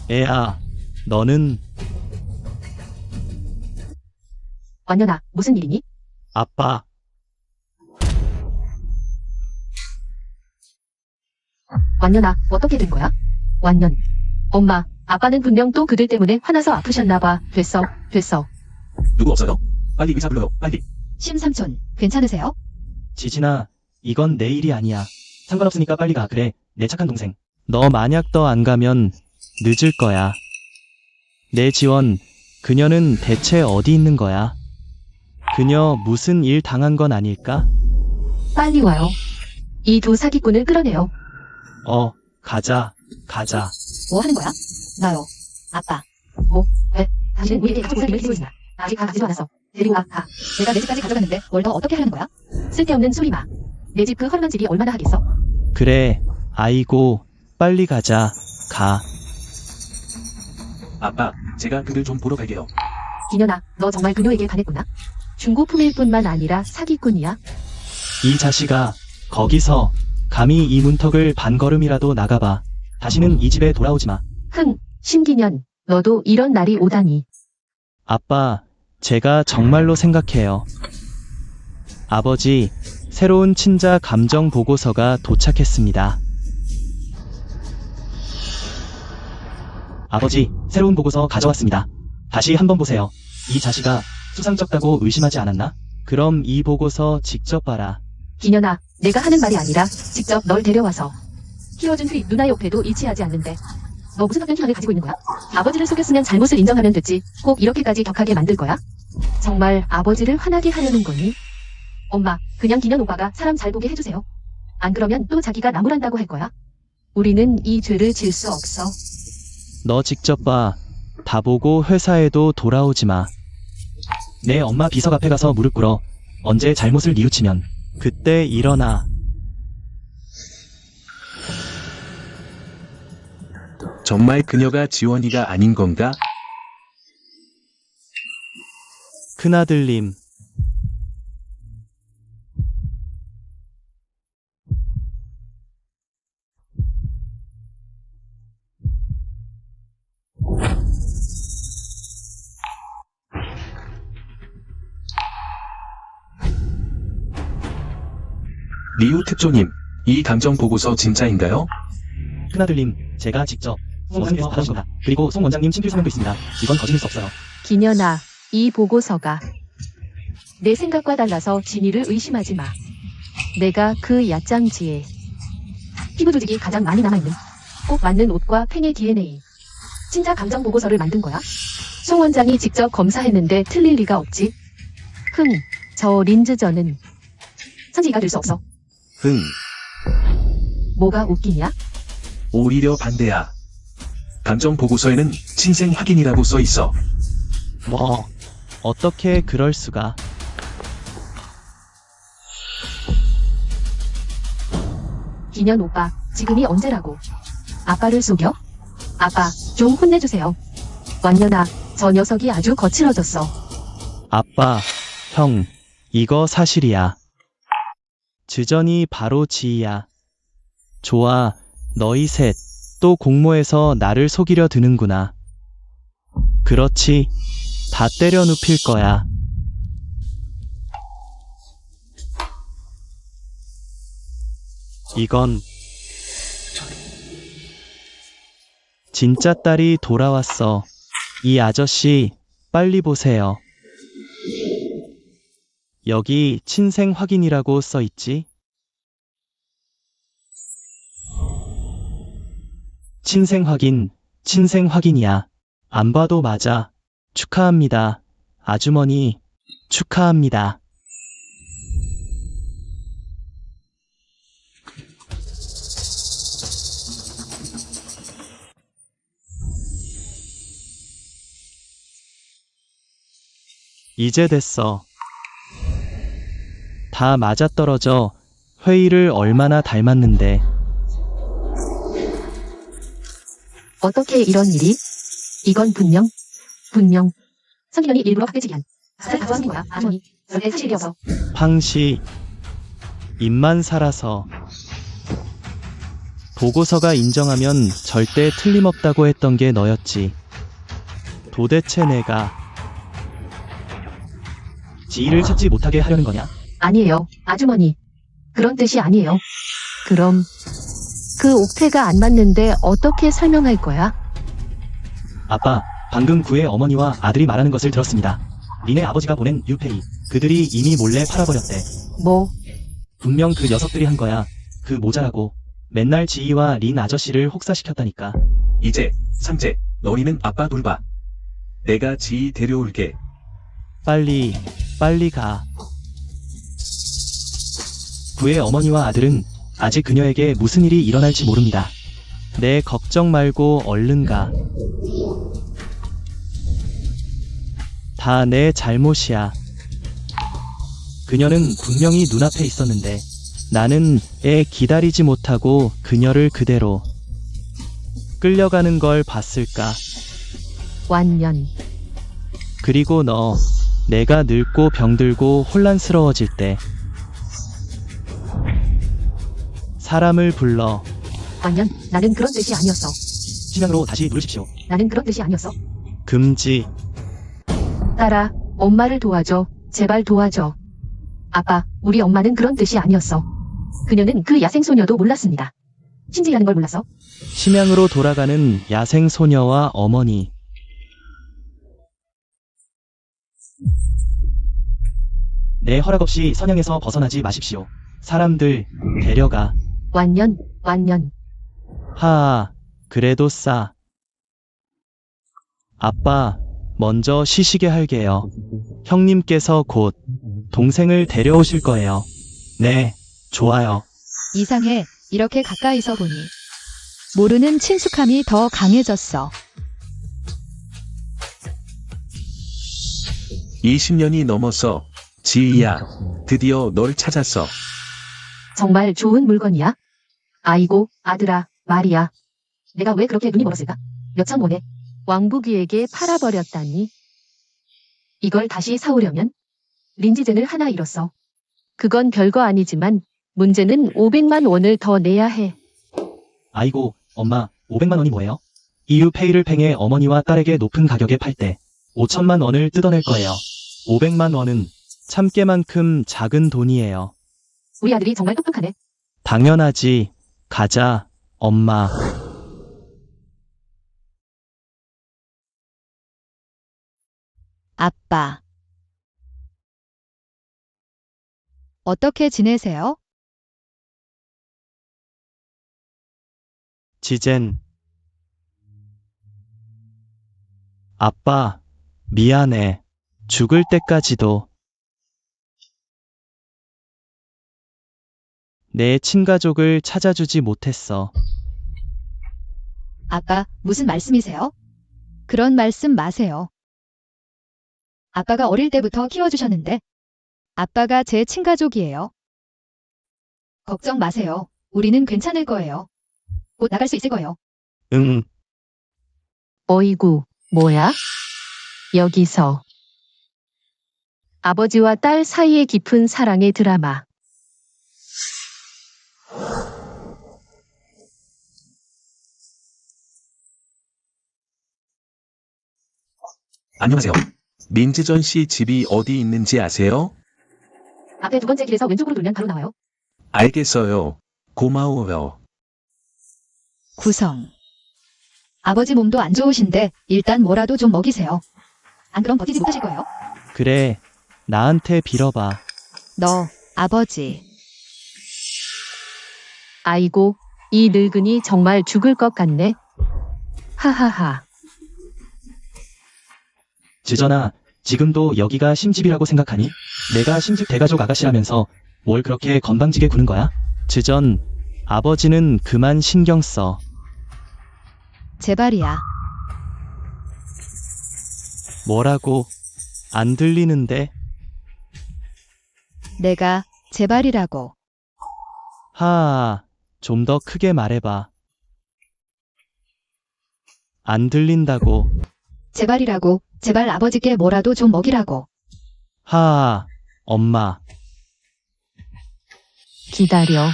Speaker 5: 애야, 너는
Speaker 1: 완년아, 무슨 일이니?
Speaker 5: 아빠.
Speaker 1: 완년아, 어떻게 된 거야? 완년. 엄마, 아빠는 분명 또 그들 때문에 화나서 아프셨나봐. 됐어.
Speaker 4: 누구 없어요? 빨리 의사 불러요, 빨리.
Speaker 3: 심삼촌, 괜찮으세요?
Speaker 5: 지진아, 이건 내 일이 아니야. 상관없으니까 빨리 가. 그래, 내 착한 동생. 너 만약 너 안 가면 늦을 거야. 내 지원, 그녀는 대체 어디 있는 거야? 그녀 무슨 일 당한 건 아닐까?
Speaker 1: 빨리 와요. 이 두 사기꾼을 끌어내요.
Speaker 5: 가자.
Speaker 3: 뭐 하는 거야? 나요. 아빠.
Speaker 1: 왜? 당신은 우리에게 가족 살림을 해주고 있나? 아직 다 가지도 않았어. 데리고 가.
Speaker 3: 내가 내 집까지 가져갔는데 뭘 더 어떻게 하려는 거야?
Speaker 1: 쓸데없는 소리 마. 내 집 그 허름한 집이 얼마나 하겠어?
Speaker 5: 그래, 아이고, 빨리 가자. 가.
Speaker 4: 아빠, 제가 그들 좀 보러 갈게요.
Speaker 1: 기년아, 너 정말 그녀에게 반했구나. 중고품일 뿐만 아니라 사기꾼이야.
Speaker 5: 이 자식아, 거기서 감히 이 문턱을 반걸음이라도 나가봐. 다시는 이 집에 돌아오지 마.
Speaker 1: 심기년, 너도 이런 날이 오다니.
Speaker 5: 아빠, 제가 정말로 생각해요. 아버지, 새로운 친자 감정 보고서가 도착했습니다. 아버지, 새로운 보고서 가져왔습니다. 다시 한번 보세요. 이 자식아, 수상쩍다고 의심하지 않았나? 그럼 이 보고서 직접 봐라.
Speaker 1: 기년아, 내가 하는 말이 아니라 직접 널 데려와서 키워준 후이 누나의 옥패도 일치하지 않는데 너 무슨 학년 희망을 가지고 있는 거야? 아버지를 속였으면 잘못을 인정하면 됐지. 꼭 이렇게까지 격하게 만들 거야? 정말 아버지를 화나게 하려는 거니? 엄마, 그냥 기년 오빠가 사람 잘 보게 해주세요. 안 그러면 또 자기가 나무란다고 할 거야. 우리는 이 죄를 질 수 없어.
Speaker 5: 너 직접 봐. 다 보고 회사에도 돌아오지 마. 내 엄마 비석 앞에 가서 무릎 꿇어. 언제 잘못을 뉘우치면 그때 일어나.
Speaker 4: 정말 그녀가 지원이가 아닌 건가?
Speaker 5: 큰아들님.
Speaker 4: 리우 특조님, 이 감정 보고서 진짜인가요?
Speaker 5: 큰아들님, 제가 직접 송 원장님께서 받아준 겁니다. 그리고 송 원장님 친필 서명도 있습니다. 이건 거짓일 수 없어요.
Speaker 1: 기년아, 이 보고서가 내 생각과 달라서 진이를 의심하지 마. 내가 그 야짱지에 피부 조직이 가장 많이 남아있는 꼭 맞는 옷과 팽의 DNA 친자 감정 보고서를 만든 거야. 송 원장이 직접 검사했는데 틀릴 리가 없지. 저 린즈저는 선지가 될 수 없어. 뭐가 웃기냐?
Speaker 4: 오히려 반대야. 감정 보고서에는 친생 확인이라고 써 있어.
Speaker 5: 뭐, 어떻게 그럴 수가.
Speaker 1: 기년 오빠, 지금이 언제라고. 아빠를 속여? 아빠, 좀 혼내주세요. 완년아, 저 녀석이 아주 거칠어졌어.
Speaker 5: 아빠, 형, 이거 사실이야. 주전이 바로 지희야. 좋아, 너희 셋, 또 공모해서 나를 속이려 드는구나. 그렇지, 다 때려 눕힐 거야. 이건 진짜 딸이 돌아왔어. 이 아저씨, 빨리 보세요. 여기 친생 확인이라고 써 있지? 친생 확인이야. 안 봐도 맞아. 축하합니다. 아주머니, 축하합니다. 이제 됐어. 다 맞아떨어져. 회의를 얼마나 닮았는데.
Speaker 1: 어떻게 이런 일이? 이건 분명. 선기현이 일부러 박대지기 한. 나를 가져하는 거야, 아주머니. 절대 사실이어서.
Speaker 5: 황씨, 입만 살아서. 보고서가 인정하면 절대 틀림없다고 했던 게 너였지. 도대체 내가 지희를 찾지 못하게 하려는 거냐?
Speaker 1: 아니에요, 아주머니. 그런 뜻이 아니에요. 그럼 그 옥태가 안 맞는데 어떻게 설명할 거야?
Speaker 5: 아빠, 방금 구의 어머니와 아들이 말하는 것을 들었습니다. 린의 아버지가 보낸 유페이, 그들이 이미 몰래 팔아버렸대.
Speaker 1: 뭐,
Speaker 5: 분명 그 녀석들이 한 거야. 그 모자라고. 맨날 지희와 린 아저씨를 혹사시켰다니까.
Speaker 4: 이제, 상재, 너희는 아빠 돌봐. 내가 지희 데려올게.
Speaker 5: 빨리 가. 구의 어머니와 아들은 아직 그녀에게 무슨 일이 일어날지 모릅니다. 내 걱정 말고 얼른 가. 다 내 잘못이야. 그녀는 분명히 눈앞에 있었는데 나는 애 기다리지 못하고 그녀를 그대로 끌려가는 걸 봤을까.
Speaker 1: 완년.
Speaker 5: 그리고 너, 내가 늙고 병들고 혼란스러워질 때 사람을 불러.
Speaker 1: 완년, 나는 그런 뜻이 아니었어.
Speaker 5: 심양으로 다시 누르십시오.
Speaker 1: 나는 그런 뜻이 아니었어.
Speaker 5: 금지.
Speaker 1: 딸아, 엄마를 도와줘. 제발 도와줘. 아빠, 우리 엄마는 그런 뜻이 아니었어. 그녀는 그 야생소녀도 몰랐습니다. 신지라는 걸 몰랐어.
Speaker 5: 심양으로 돌아가는 야생 소녀와 어머니. 내 허락 없이 선양에서 벗어나지 마십시오. 사람들 데려가.
Speaker 1: 완년.
Speaker 5: 하아, 그래도 싸. 아빠, 먼저 쉬시게 할게요. 형님께서 곧 동생을 데려오실 거예요. 네, 좋아요.
Speaker 3: 이상해. 이렇게 가까이서 보니. 모르는 친숙함이 더 강해졌어.
Speaker 4: 20년이 넘었어. 지희야, 드디어 널 찾았어.
Speaker 1: 정말 좋은 물건이야? 아이고, 아들아, 말이야. 내가 왜 그렇게 눈이 멀었을까? 몇천 원에 왕부귀에게 팔아버렸다니. 이걸 다시 사오려면 린지젠을 하나 잃었어. 그건 별거 아니지만 문제는 500만 원을 더 내야 해.
Speaker 5: 아이고, 엄마, 500만 원이 뭐예요? EU페이를 팽해 어머니와 딸에게 높은 가격에 팔 때 5천만 원을 뜯어낼 거예요. 500만 원은 참깨만큼 작은 돈이에요.
Speaker 1: 우리 아들이 정말 똑똑하네.
Speaker 5: 당연하지. 가자, 엄마.
Speaker 3: 아빠. 어떻게 지내세요?
Speaker 5: 지젠. 아빠, 미안해. 죽을 때까지도. 내 친가족을 찾아주지 못했어.
Speaker 3: 아빠, 무슨 말씀이세요? 그런 말씀 마세요. 아빠가 어릴 때부터 키워주셨는데 아빠가 제 친가족이에요. 걱정 마세요. 우리는 괜찮을 거예요. 곧 나갈 수 있을 거예요.
Speaker 5: 응.
Speaker 1: 어이구, 뭐야? 여기서. 아버지와 딸 사이의 깊은 사랑의 드라마.
Speaker 4: 안녕하세요. 민지전 씨 집이 어디 있는지 아세요?
Speaker 1: 앞에 두 번째 길에서 왼쪽으로 돌면 바로 나와요.
Speaker 4: 알겠어요. 고마워요.
Speaker 3: 구성. 아버지 몸도 안 좋으신데 일단 뭐라도 좀 먹이세요. 안 그럼 버티지 못하실 거예요.
Speaker 5: 그래. 나한테 빌어봐.
Speaker 3: 너, 아버지.
Speaker 1: 아이고, 이 늙은이 정말 죽을 것 같네. 하하하.
Speaker 5: 지전아, 지금도 여기가 심집이라고 생각하니? 내가 심집 대가족 아가씨라면서 뭘 그렇게 건방지게 구는 거야? 지전, 아버지는 그만 신경 써.
Speaker 3: 제발이야.
Speaker 5: 뭐라고? 안 들리는데?
Speaker 3: 내가 제발이라고.
Speaker 5: 하아, 좀 더 크게 말해봐. 안 들린다고.
Speaker 3: 제발이라고. 제발 아버지께 뭐라도 좀 먹이라고.
Speaker 5: 하아, 엄마.
Speaker 1: 기다려.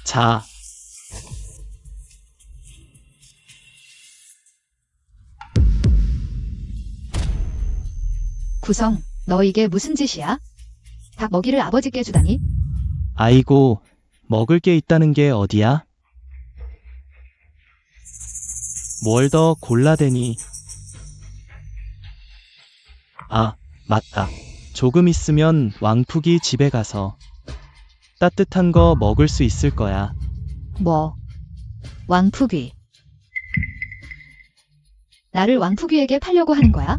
Speaker 5: 자.
Speaker 3: 구성, 너 이게 무슨 짓이야? 닭 먹이를 아버지께 주다니?
Speaker 5: 아이고, 먹을 게 있다는 게 어디야? 뭘 더 골라대니? 아, 맞다. 조금 있으면 왕푹이 집에 가서 따뜻한 거 먹을 수 있을 거야.
Speaker 3: 뭐? 왕푸귀. 나를 왕푸귀에게 팔려고 하는 거야?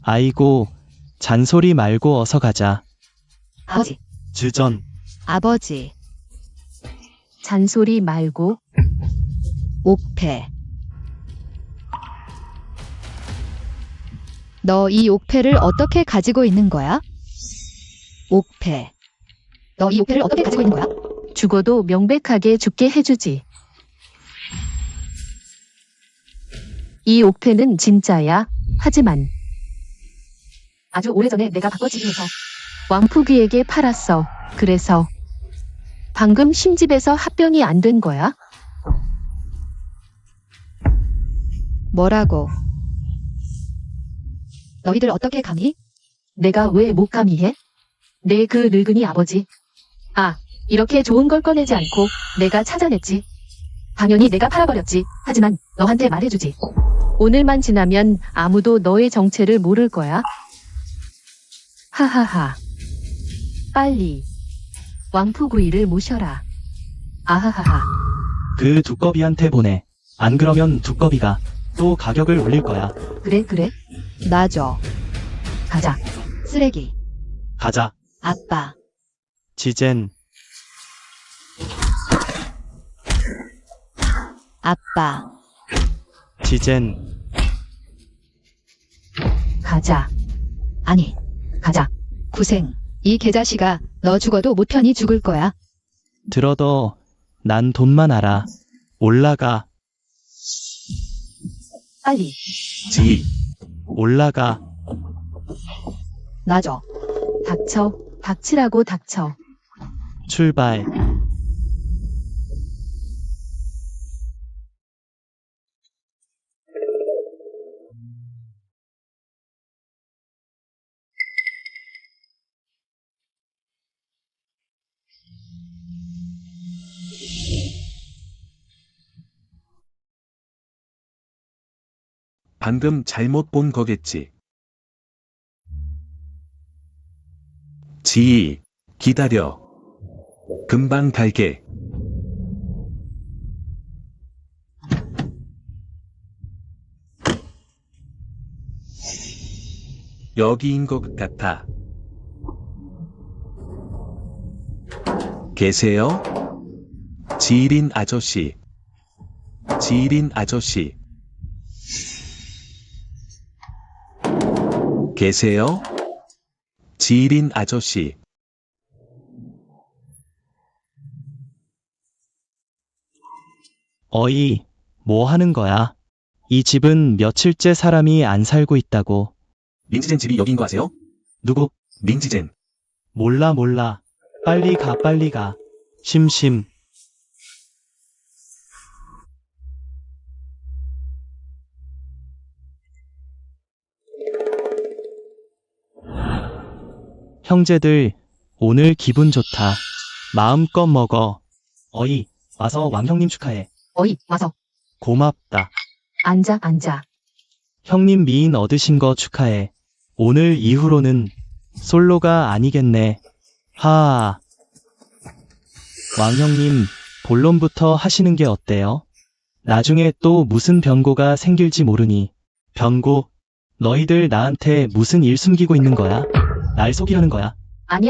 Speaker 5: 아이고, 잔소리 말고 어서 가자.
Speaker 3: 아버지,
Speaker 5: 주전.
Speaker 3: 아버지,
Speaker 1: 잔소리 말고.
Speaker 3: 옥패. 너 이 옥패를 어떻게 가지고 있는 거야? 옥패. 너 이 옥패를 어떻게 가지고 있는 거야?
Speaker 1: 죽어도 명백하게 죽게 해주지. 이 옥패는 진짜야. 하지만 아주 오래전에 내가 바꿔치기 해서 왕푸귀에게 팔았어. 그래서 방금 심집에서 합병이 안 된 거야?
Speaker 3: 뭐라고? 너희들 어떻게 감히?
Speaker 1: 내가 왜 못 감히 해? 내 그 늙은이 아버지. 아, 이렇게 좋은 걸 꺼내지 않고 내가 찾아냈지. 당연히 내가 팔아버렸지. 하지만 너한테 말해주지. 오늘만 지나면 아무도 너의 정체를 모를 거야. 하하하. 빨리 왕푸구이를 모셔라. 아하하하.
Speaker 5: 그 두꺼비한테 보내. 안 그러면 두꺼비가 또 가격을 올릴 거야.
Speaker 1: 그래 그래.
Speaker 3: 놔줘.
Speaker 1: 가자.
Speaker 3: 쓰레기.
Speaker 5: 가자.
Speaker 3: 아빠.
Speaker 5: 지젠.
Speaker 3: 아빠.
Speaker 5: 지젠.
Speaker 1: 가자.
Speaker 3: 아니,
Speaker 1: 가자.
Speaker 3: 구생. 이 개자식아, 너 죽어도 못 편히 죽을 거야.
Speaker 5: 들어도 난 돈만 알아. 올라가.
Speaker 1: 빨리.
Speaker 4: 지.
Speaker 5: 올라가.
Speaker 3: 놔줘.
Speaker 1: 닥쳐. 닥치라고 닥쳐.
Speaker 5: 출발.
Speaker 4: 방금 잘못 본 거겠지. 지. 기다려. 금방 갈게. 여기인 것 같아. 계세요? 지일인 아저씨. 지일인 아저씨. 계세요? 지일인 아저씨.
Speaker 5: 어이, 뭐 하는 거야? 이 집은 며칠째 사람이 안 살고 있다고.
Speaker 4: 민지젠 집이 여기인 거 아세요?
Speaker 5: 누구?
Speaker 4: 민지젠.
Speaker 5: 몰라. 빨리 가. 심심. 형제들, 오늘 기분 좋다. 마음껏 먹어. 어이, 와서 왕형님 축하해.
Speaker 1: 어이, 와서.
Speaker 5: 고맙다.
Speaker 1: 앉아.
Speaker 5: 형님 미인 얻으신 거 축하해. 오늘 이후로는 솔로가 아니겠네. 하아. 왕형님, 본론부터 하시는 게 어때요? 나중에 또 무슨 변고가 생길지 모르니. 변고? 너희들 나한테 무슨 일 숨기고 있는 거야? 날 속이려는 거야?
Speaker 1: 아니.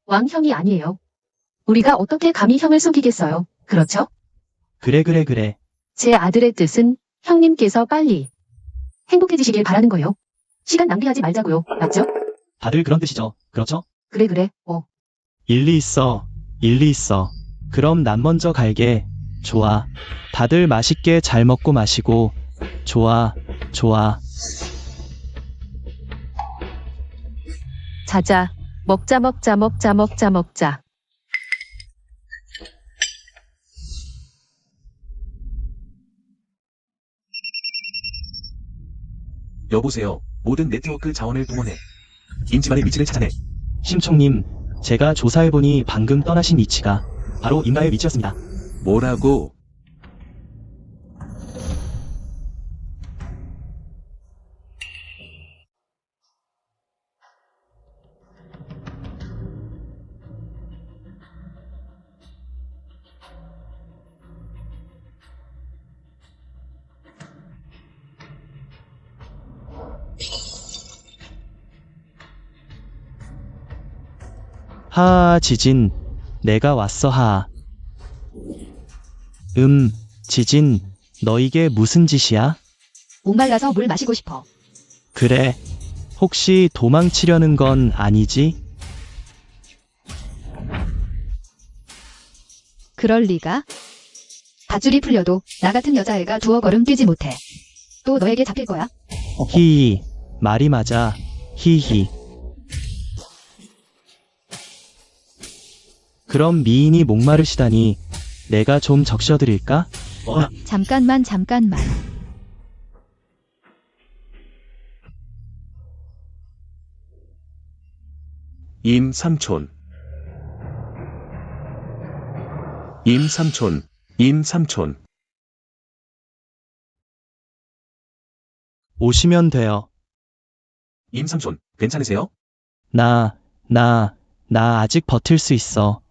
Speaker 1: 왕형이 아니에요. 우리가 어떻게 감히 형을 속이겠어요. 그렇죠?
Speaker 5: 그래.
Speaker 1: 제 아들의 뜻은 형님께서 빨리 행복해지시길 바라는 거예요. 시간 낭비하지 말자고요. 맞죠?
Speaker 5: 다들 그런 뜻이죠. 그렇죠?
Speaker 1: 그래.
Speaker 5: 일리 있어. 그럼 난 먼저 갈게. 좋아. 다들 맛있게 잘 먹고 마시고. 좋아.
Speaker 1: 자자. 먹자.
Speaker 4: 여보세요. 모든 네트워크 자원을 동원해. 임집안의 위치를 찾아내.
Speaker 5: 심총님, 제가 조사해보니 방금 떠나신 위치가 바로 임가의 위치였습니다.
Speaker 4: 뭐라고?
Speaker 5: 하아, 지진. 내가 왔어, 하아. 지진. 너 이게 무슨 짓이야?
Speaker 3: 목말라서 물 마시고 싶어.
Speaker 5: 그래. 혹시 도망치려는 건 아니지?
Speaker 3: 그럴 리가? 밧줄이 풀려도 나 같은 여자애가 두어 걸음 뛰지 못해. 또 너에게 잡힐 거야.
Speaker 5: 히히. 말이 맞아. 히히. 그럼 미인이 목마르시다니 내가 좀 적셔드릴까?
Speaker 3: 잠깐만.
Speaker 4: 임삼촌.
Speaker 5: 오시면 돼요.
Speaker 4: 임삼촌, 괜찮으세요?
Speaker 5: 나 아직 버틸 수 있어.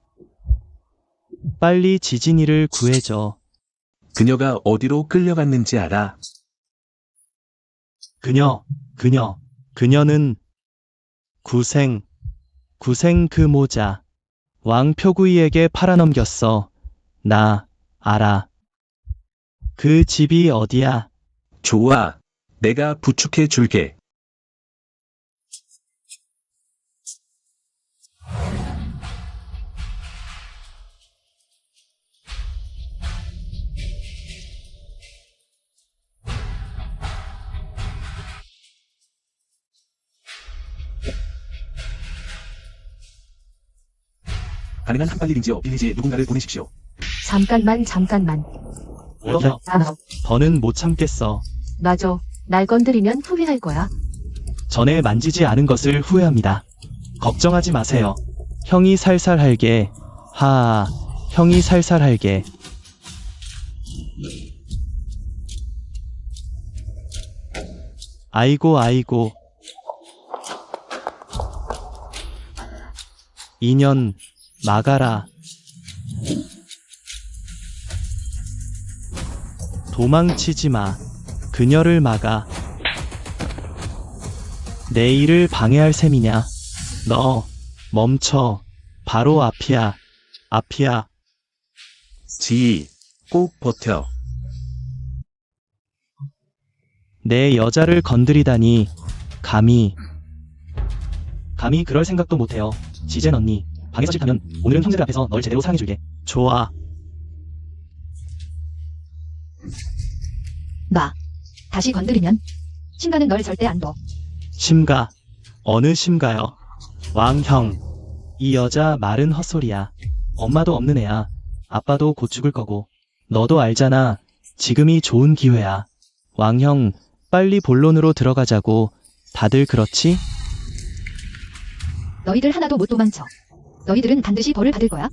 Speaker 5: 빨리 지진이를 구해줘.
Speaker 4: 그녀가 어디로 끌려갔는지 알아?
Speaker 5: 그녀는 구생 그 모자 왕표구이에게 팔아넘겼어. 나 알아. 그 집이 어디야?
Speaker 4: 좋아. 내가 부축해 줄게. 가능한 한 빨리 링지어 빌리지에 누군가를 보내십시오.
Speaker 1: 잠깐만.
Speaker 5: 더는 못 참겠어.
Speaker 1: 놔줘. 날 건드리면 후회할 거야.
Speaker 5: 전에 만지지 않은 것을 후회합니다. 걱정하지 마세요. 형이 살살 할게. 하아, 형이 살살 할게. 아이고. 인연 막아라. 도망치지 마. 그녀를 막아. 내 일을 방해할 셈이냐? 너 멈춰. 바로 앞이야.
Speaker 4: 지희, 꼭 버텨.
Speaker 5: 내 여자를 건드리다니. 감히 그럴 생각도 못해요. 지젠 언니, 방에서 싫다면 오늘은 형제들 앞에서 널 제대로 사랑해줄게. 좋아.
Speaker 3: 놔. 다시 건드리면 심가는 널 절대 안 둬.
Speaker 5: 심가. 어느 심가요? 왕형. 이 여자 말은 헛소리야. 엄마도 없는 애야. 아빠도 곧 죽을 거고. 너도 알잖아. 지금이 좋은 기회야. 왕형, 빨리 본론으로 들어가자고. 다들 그렇지?
Speaker 3: 너희들 하나도 못 도망쳐. 너희들은 반드시 벌을 받을 거야.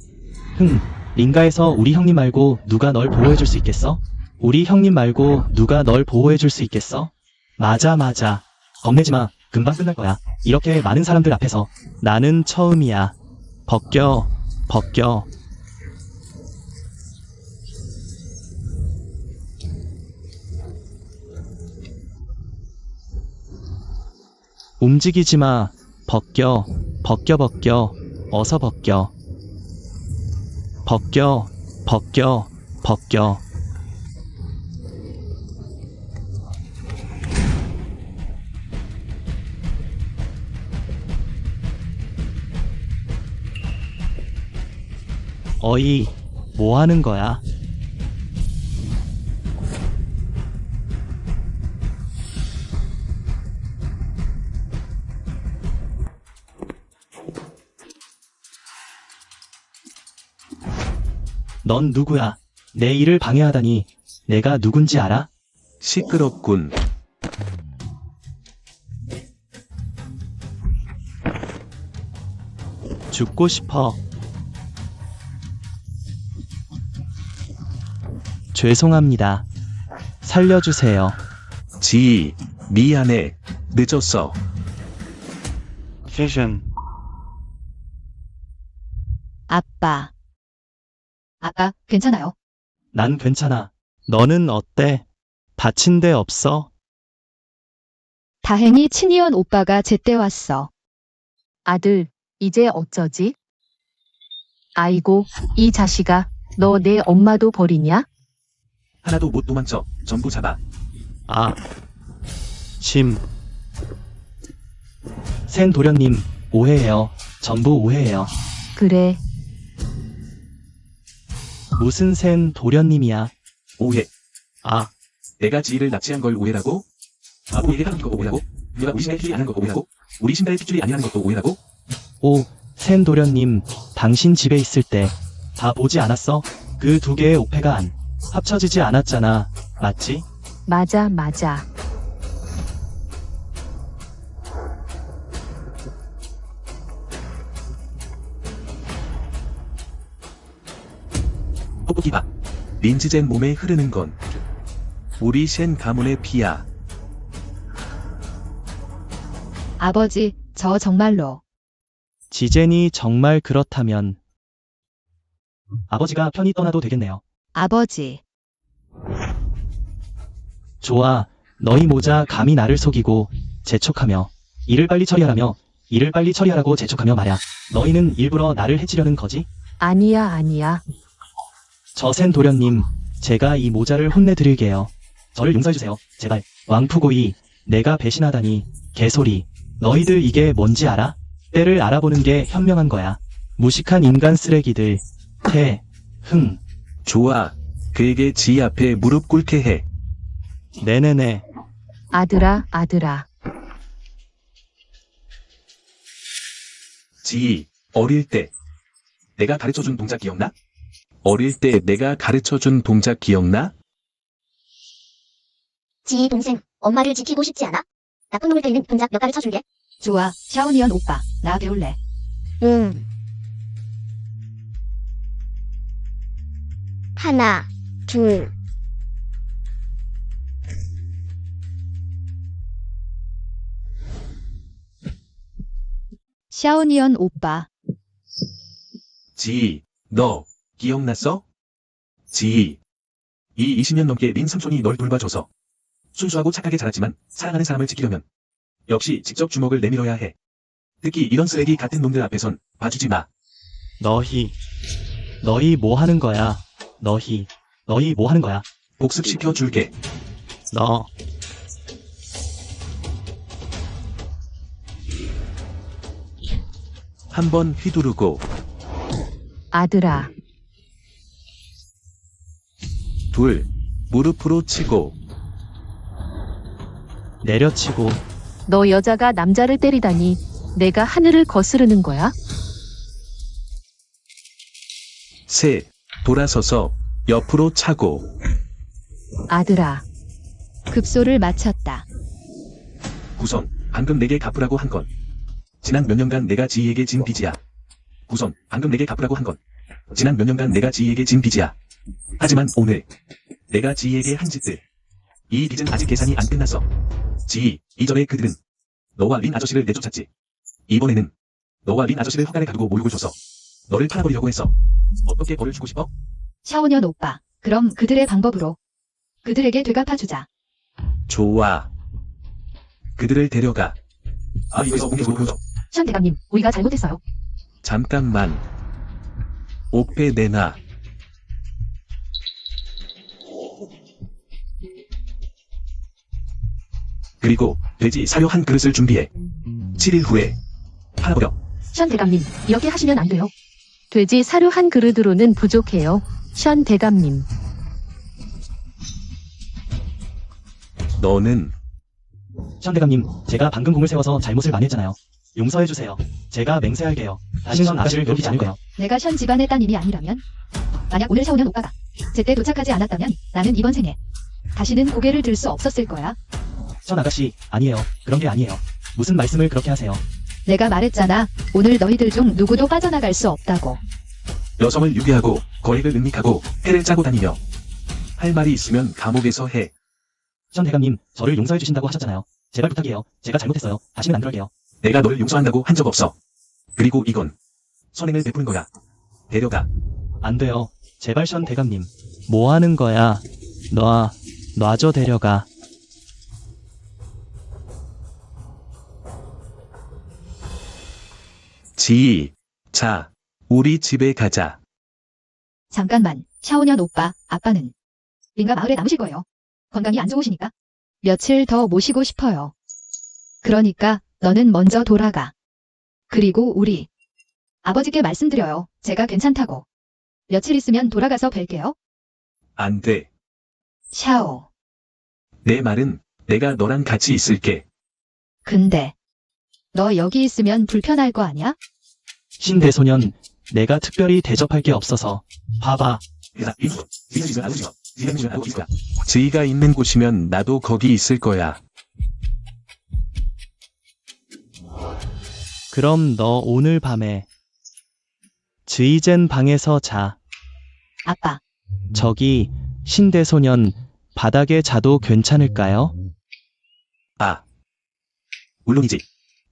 Speaker 5: 링가에서 우리 형님 말고 누가 널 보호해줄 수 있겠어? 우리 형님 말고 누가 널 보호해줄 수 있겠어? 맞아. 겁내지 마. 금방 끝날 거야. 이렇게 많은 사람들 앞에서. 나는 처음이야. 벗겨. 움직이지 마. 벗겨. 어서 벗겨. 벗겨. 어이, 뭐 하는 거야? 넌 누구야? 내 일을 방해하다니. 내가 누군지 알아?
Speaker 4: 시끄럽군.
Speaker 5: 죽고 싶어. 죄송합니다. 살려주세요.
Speaker 4: 지희, 미안해. 늦었어.
Speaker 6: Vision.
Speaker 3: 아빠, 괜찮아요.
Speaker 5: 난 괜찮아. 너는 어때? 다친 데 없어?
Speaker 3: 다행히 친이언 오빠가 제때 왔어.
Speaker 1: 아들, 이제 어쩌지? 아이고, 이 자식아, 너 내 엄마도 버리냐?
Speaker 4: 하나도 못 도망쳐. 전부 잡아.
Speaker 5: 센 도련님, 오해해요. 전부 오해해요.
Speaker 1: 그래,
Speaker 5: 무슨 센 도련님이야?
Speaker 4: 오해.
Speaker 5: 아,
Speaker 4: 내가 지희를 납치한 걸 오해라고? 아버에게 하는 거 오해라고? 네가 우리 신의 핏줄이 아는 거 오해라고? 우리 신가의 핏줄이 아니라는 것도 오해라고?
Speaker 5: 센 도련님, 당신 집에 있을 때 다 보지 않았어? 그 두 개의 오패가 안 합쳐지지 않았잖아. 맞지?
Speaker 1: 맞아.
Speaker 4: 뽁뽁이 봐. 린지젠 몸에 흐르는 건 우리 셴 가문의 피야.
Speaker 3: 아버지, 저 정말로.
Speaker 5: 지젠이 정말 그렇다면 아버지가 편히 떠나도 되겠네요.
Speaker 3: 아버지,
Speaker 5: 좋아. 너희 모자 감히 나를 속이고 재촉하며 일을 빨리 처리하라고 재촉하며 말야. 너희는 일부러 나를 해치려는 거지?
Speaker 1: 아니야.
Speaker 5: 저 센 도련님, 제가 이 모자를 혼내드릴게요. 저를 용서해주세요. 제발. 왕푸고이, 내가 배신하다니. 개소리. 너희들 이게 뭔지 알아? 때를 알아보는 게 현명한 거야. 무식한 인간 쓰레기들.
Speaker 4: 좋아. 그에게 지희 앞에 무릎 꿇게 해.
Speaker 5: 네네네.
Speaker 1: 아들아.
Speaker 4: 지희, 어릴 때 내가 가르쳐준 동작 기억나? 어릴 때 내가 가르쳐준 동작 기억나?
Speaker 2: 지희 동생, 엄마를 지키고 싶지 않아? 나쁜 놈을 때리는 동작 몇 가르쳐줄게.
Speaker 3: 좋아. 샤오니언 오빠, 나 배울래.
Speaker 2: 응. 하나, 둘.
Speaker 3: 샤오니언 오빠,
Speaker 4: 지희, 너 기억났어? 지희, 이 20년 넘게 린 삼촌이 널 돌봐줘서 순수하고 착하게 자랐지만 사랑하는 사람을 지키려면 역시 직접 주먹을 내밀어야 해. 특히 이런 쓰레기 같은 놈들 앞에선 봐주지 마.
Speaker 5: 너희 뭐 하는 거야? 너희 뭐 하는 거야?
Speaker 4: 복습시켜 줄게. 한번 휘두르고
Speaker 1: 아들아,
Speaker 4: 둘, 무릎으로 치고
Speaker 5: 내려치고
Speaker 1: 너 여자가 남자를 때리다니 내가 하늘을 거스르는 거야?
Speaker 4: 셋, 돌아서서 옆으로 차고
Speaker 1: 아들아,
Speaker 3: 급소를 마쳤다.
Speaker 4: 구선, 방금 내게 갚으라고 한 건 지난 몇 년간 내가 지희에게 진 빚이야. 구선, 방금 내게 갚으라고 한 건 지난 몇 년간 내가 지희에게 진 빚이야. 하지만 오늘 내가 지희에게 한 짓들, 이 빚은 아직 계산이 안 끝났어. 지희, 이전에 그들은 너와 린 아저씨를 내쫓았지. 이번에는 너와 린 아저씨를 허간에 가두고 모욕을 줘서 너를 팔아버리려고 했어. 어떻게 벌을 주고 싶어?
Speaker 3: 샤오년 오빠, 그럼 그들의 방법으로 그들에게 되갚아주자.
Speaker 4: 좋아. 그들을 데려가. 이거에서 공개 보여줘.
Speaker 1: 션 대감님, 우리가 잘못했어요.
Speaker 4: 잠깐만. 옷배 내놔. 그리고 돼지 사료 한 그릇을 준비해. 7일 후에 팔아버려.
Speaker 1: 션 대감님, 이렇게 하시면 안 돼요. 돼지 사료 한 그릇으로는 부족해요. 션 대감님.
Speaker 4: 너는
Speaker 5: 션대감님, 제가 방금 공을 세워서 잘못을 많이 했잖아요. 용서해주세요. 제가 맹세할게요. 다시는 아가씨를 괴롭히지 않을 거예요.
Speaker 3: 내가 션 집안의 따님이 아니라면, 만약 오늘 샤오년 오빠가 제때 도착하지 않았다면 나는 이번 생에 다시는 고개를 들 수 없었을 거야.
Speaker 5: 션 아가씨, 아니에요. 그런 게 아니에요. 무슨 말씀을 그렇게 하세요.
Speaker 3: 내가 말했잖아. 오늘 너희들 중 누구도 빠져나갈 수 없다고.
Speaker 4: 여성을 유괴하고 거액을 은닉하고 해를 짜고 다니며 할 말이 있으면 감옥에서 해.
Speaker 5: 션 대감님, 저를 용서해 주신다고 하셨잖아요. 제발 부탁이에요. 제가 잘못했어요. 다시는 안 그럴게요.
Speaker 4: 내가 너를 용서한다고 한 적 없어. 그리고 이건 선행을 베푸는 거야. 데려가.
Speaker 5: 안 돼요. 제발 션 대감님. 뭐 하는 거야? 놔줘 데려가.
Speaker 4: 지희, 자, 우리 집에 가자.
Speaker 3: 잠깐만, 샤오년 오빠, 아빠는 린가 마을에 남으실 거예요. 건강이 안 좋으시니까. 며칠 더 모시고 싶어요. 그러니까 너는 먼저 돌아가. 그리고 우리 아버지께 말씀드려요. 제가 괜찮다고. 며칠 있으면 돌아가서 뵐게요.
Speaker 4: 안 돼.
Speaker 3: 샤오.
Speaker 4: 내 말은 내가 너랑 같이 있을게.
Speaker 3: 근데 너 여기 있으면 불편할 거 아니야?
Speaker 5: 신대소년, 내가 특별히 대접할 게 없어서. 봐봐.
Speaker 4: 지희가 있는 곳이면 나도 거기 있을 거야.
Speaker 5: 그럼 너 오늘 밤에 지이젠 방에서 자.
Speaker 3: 아빠,
Speaker 5: 저기 신대소년 바닥에 자도 괜찮을까요?
Speaker 4: 물론이지.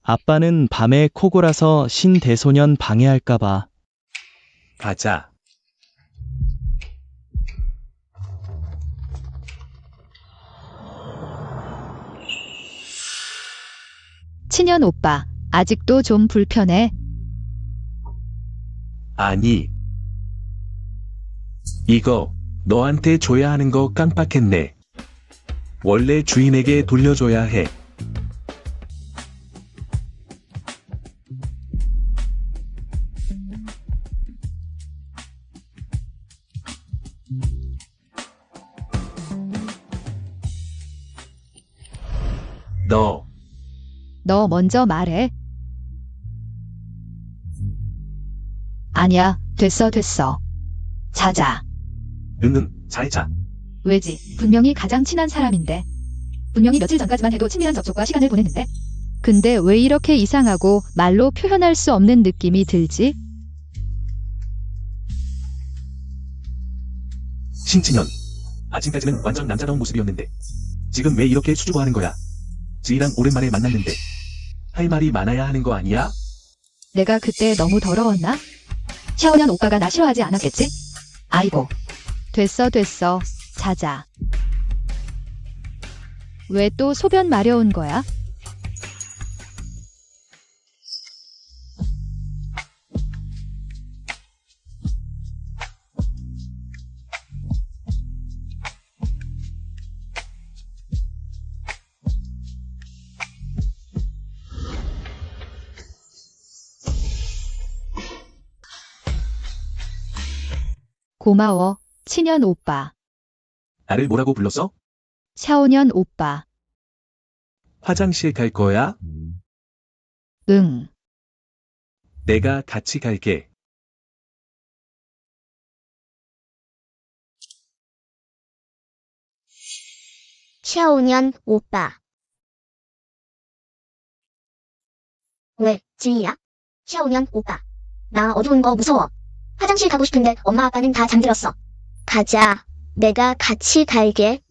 Speaker 5: 아빠는 밤에 코골아서 신대소년 방해할까봐.
Speaker 4: 가자.
Speaker 3: 친연 오빠, 아직도 좀 불편해.
Speaker 4: 아니. 이거 너한테 줘야 하는 거 깜빡했네. 원래 주인에게 돌려줘야 해.
Speaker 3: 너 먼저 말해. 아니야, 됐어. 자자.
Speaker 4: 잘자.
Speaker 3: 왜지? 분명히 가장 친한 사람인데. 분명히 며칠 전까지만 해도 친밀한 접촉과 시간을 보냈는데. 근데 왜 이렇게 이상하고 말로 표현할 수 없는 느낌이 들지?
Speaker 4: 신친현. 아침까지는 완전 남자다운 모습이었는데 지금 왜 이렇게 수줍어하는 거야? 지희랑 오랜만에 만났는데 할 말이 많아야 하는 거 아니야?
Speaker 3: 내가 그때 너무 더러웠나? 샤오년 오빠가 나 싫어하지 않았겠지? 아이고. 됐어. 자자. 왜 또 소변 마려운 거야? 고마워, 친현 오빠.
Speaker 4: 나를 뭐라고 불렀어?
Speaker 3: 샤오년 오빠.
Speaker 4: 화장실 갈 거야?
Speaker 3: 응.
Speaker 4: 내가 같이 갈게.
Speaker 2: 샤오년 오빠. 왜, 지희야? 샤오년 오빠. 나 어두운 거 무서워. 화장실 가고 싶은데 엄마 아빠는 다 잠들었어. 가자. 내가 같이 갈게.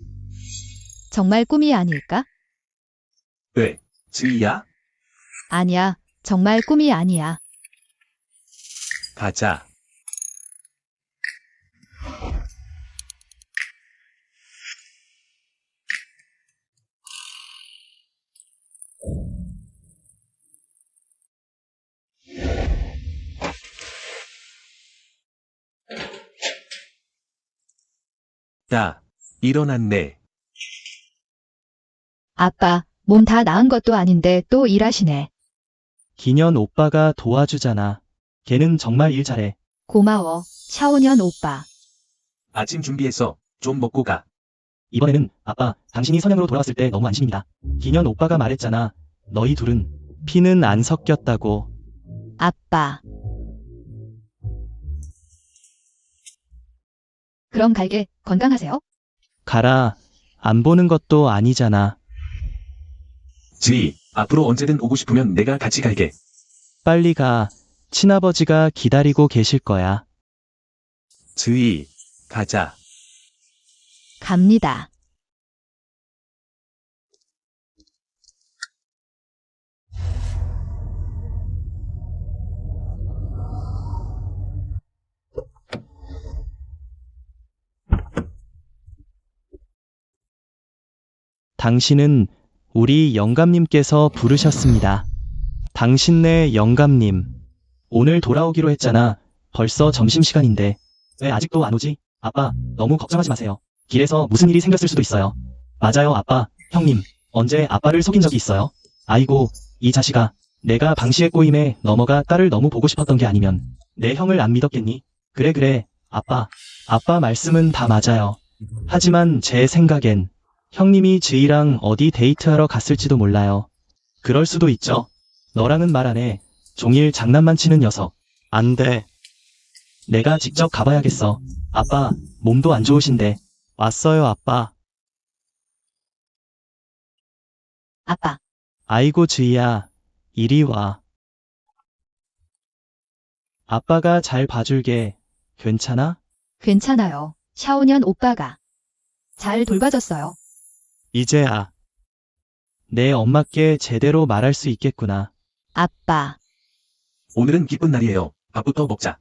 Speaker 3: 정말 꿈이 아닐까?
Speaker 4: 왜? 지희야?
Speaker 3: 아니야, 정말 꿈이 아니야.
Speaker 4: 가자. 야, 일어났네.
Speaker 3: 아빠, 몸 다 나은 것도 아닌데 또 일하시네.
Speaker 5: 기년 오빠가 도와주잖아. 걔는 정말 일 잘해.
Speaker 3: 고마워, 샤오년 오빠.
Speaker 4: 아침 준비했어. 좀 먹고 가.
Speaker 5: 이번에는 아빠, 당신이 선양으로 돌아왔을 때 너무 안심입니다. 기년 오빠가 말했잖아. 너희 둘은 피는 안 섞였다고.
Speaker 3: 아빠. 그럼 갈게. 건강하세요.
Speaker 5: 가라. 안 보는 것도 아니잖아.
Speaker 4: 지희, 앞으로 언제든 오고 싶으면 내가 같이 갈게.
Speaker 5: 빨리 가. 친아버지가 기다리고 계실 거야.
Speaker 4: 지희, 가자.
Speaker 3: 갑니다.
Speaker 5: 당신은 우리 영감님께서 부르셨습니다. 당신네 영감님. 오늘 돌아오기로 했잖아. 벌써 점심시간인데. 왜 아직도 안 오지? 아빠, 너무 걱정하지 마세요. 길에서 무슨 일이 생겼을 수도 있어요. 맞아요, 아빠. 형님, 언제 아빠를 속인 적이 있어요? 아이고, 이 자식아. 내가 방시의 꼬임에 넘어가 딸을 너무 보고 싶었던 게 아니면 내 형을 안 믿었겠니? 그래, 아빠. 아빠 말씀은 다 맞아요. 하지만 제 생각엔 형님이 지희랑 어디 데이트하러 갔을지도 몰라요. 그럴 수도 있죠. 너랑은 말 안 해. 종일 장난만 치는 녀석. 안 돼. 내가 직접 가봐야겠어. 아빠, 몸도 안 좋으신데. 왔어요, 아빠.
Speaker 3: 아빠,
Speaker 5: 아이고, 지희야. 이리 와. 아빠가 잘 봐줄게. 괜찮아?
Speaker 3: 괜찮아요. 샤오년 오빠가. 잘 돌봐줬어요.
Speaker 5: 이제야. 내 엄마께 제대로 말할 수 있겠구나.
Speaker 3: 아빠,
Speaker 4: 오늘은 기쁜 날이에요. 밥부터 먹자.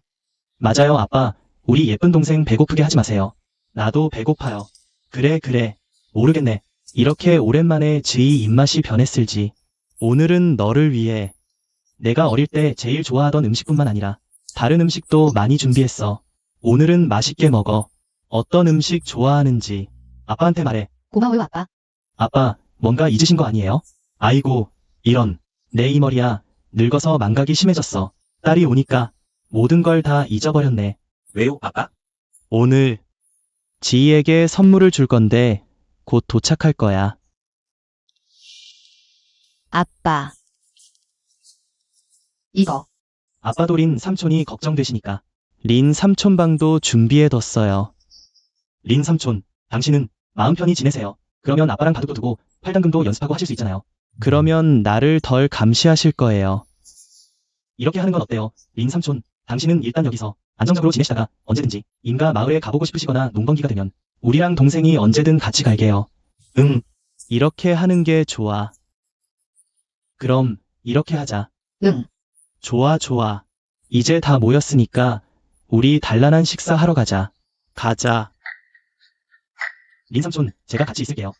Speaker 5: 맞아요, 아빠. 우리 예쁜 동생 배고프게 하지 마세요. 나도 배고파요. 그래. 모르겠네. 이렇게 오랜만에 지희 입맛이 변했을지. 오늘은 너를 위해 내가 어릴 때 제일 좋아하던 음식뿐만 아니라 다른 음식도 많이 준비했어. 오늘은 맛있게 먹어. 어떤 음식 좋아하는지 아빠한테 말해.
Speaker 3: 고마워요, 아빠.
Speaker 5: 아빠, 뭔가 잊으신 거 아니에요? 아이고, 이런. 내 이 머리야. 늙어서 망각이 심해졌어. 딸이 오니까 모든 걸 다 잊어버렸네.
Speaker 4: 왜요, 아빠?
Speaker 5: 오늘 지희에게 선물을 줄 건데 곧 도착할 거야.
Speaker 3: 아빠. 이거.
Speaker 5: 아빠도 린 삼촌이 걱정되시니까 린 삼촌 방도 준비해뒀어요. 린 삼촌, 당신은 마음 편히 지내세요. 그러면 아빠랑 바둑도 두고 팔당금도 연습하고 하실 수 있잖아요. 그러면 나를 덜 감시하실 거예요. 이렇게 하는 건 어때요? 린 삼촌, 당신은 일단 여기서 안정적으로 지내시다가 언제든지 인가 마을에 가보고 싶으시거나 농번기가 되면 우리랑 동생이 언제든 같이 갈게요. 응, 이렇게 하는 게 좋아. 그럼 이렇게 하자.
Speaker 3: 응.
Speaker 5: 좋아. 이제 다 모였으니까 우리 단란한 식사 하러 가자. 가자. 린 삼촌, 제가 같이 있을게요.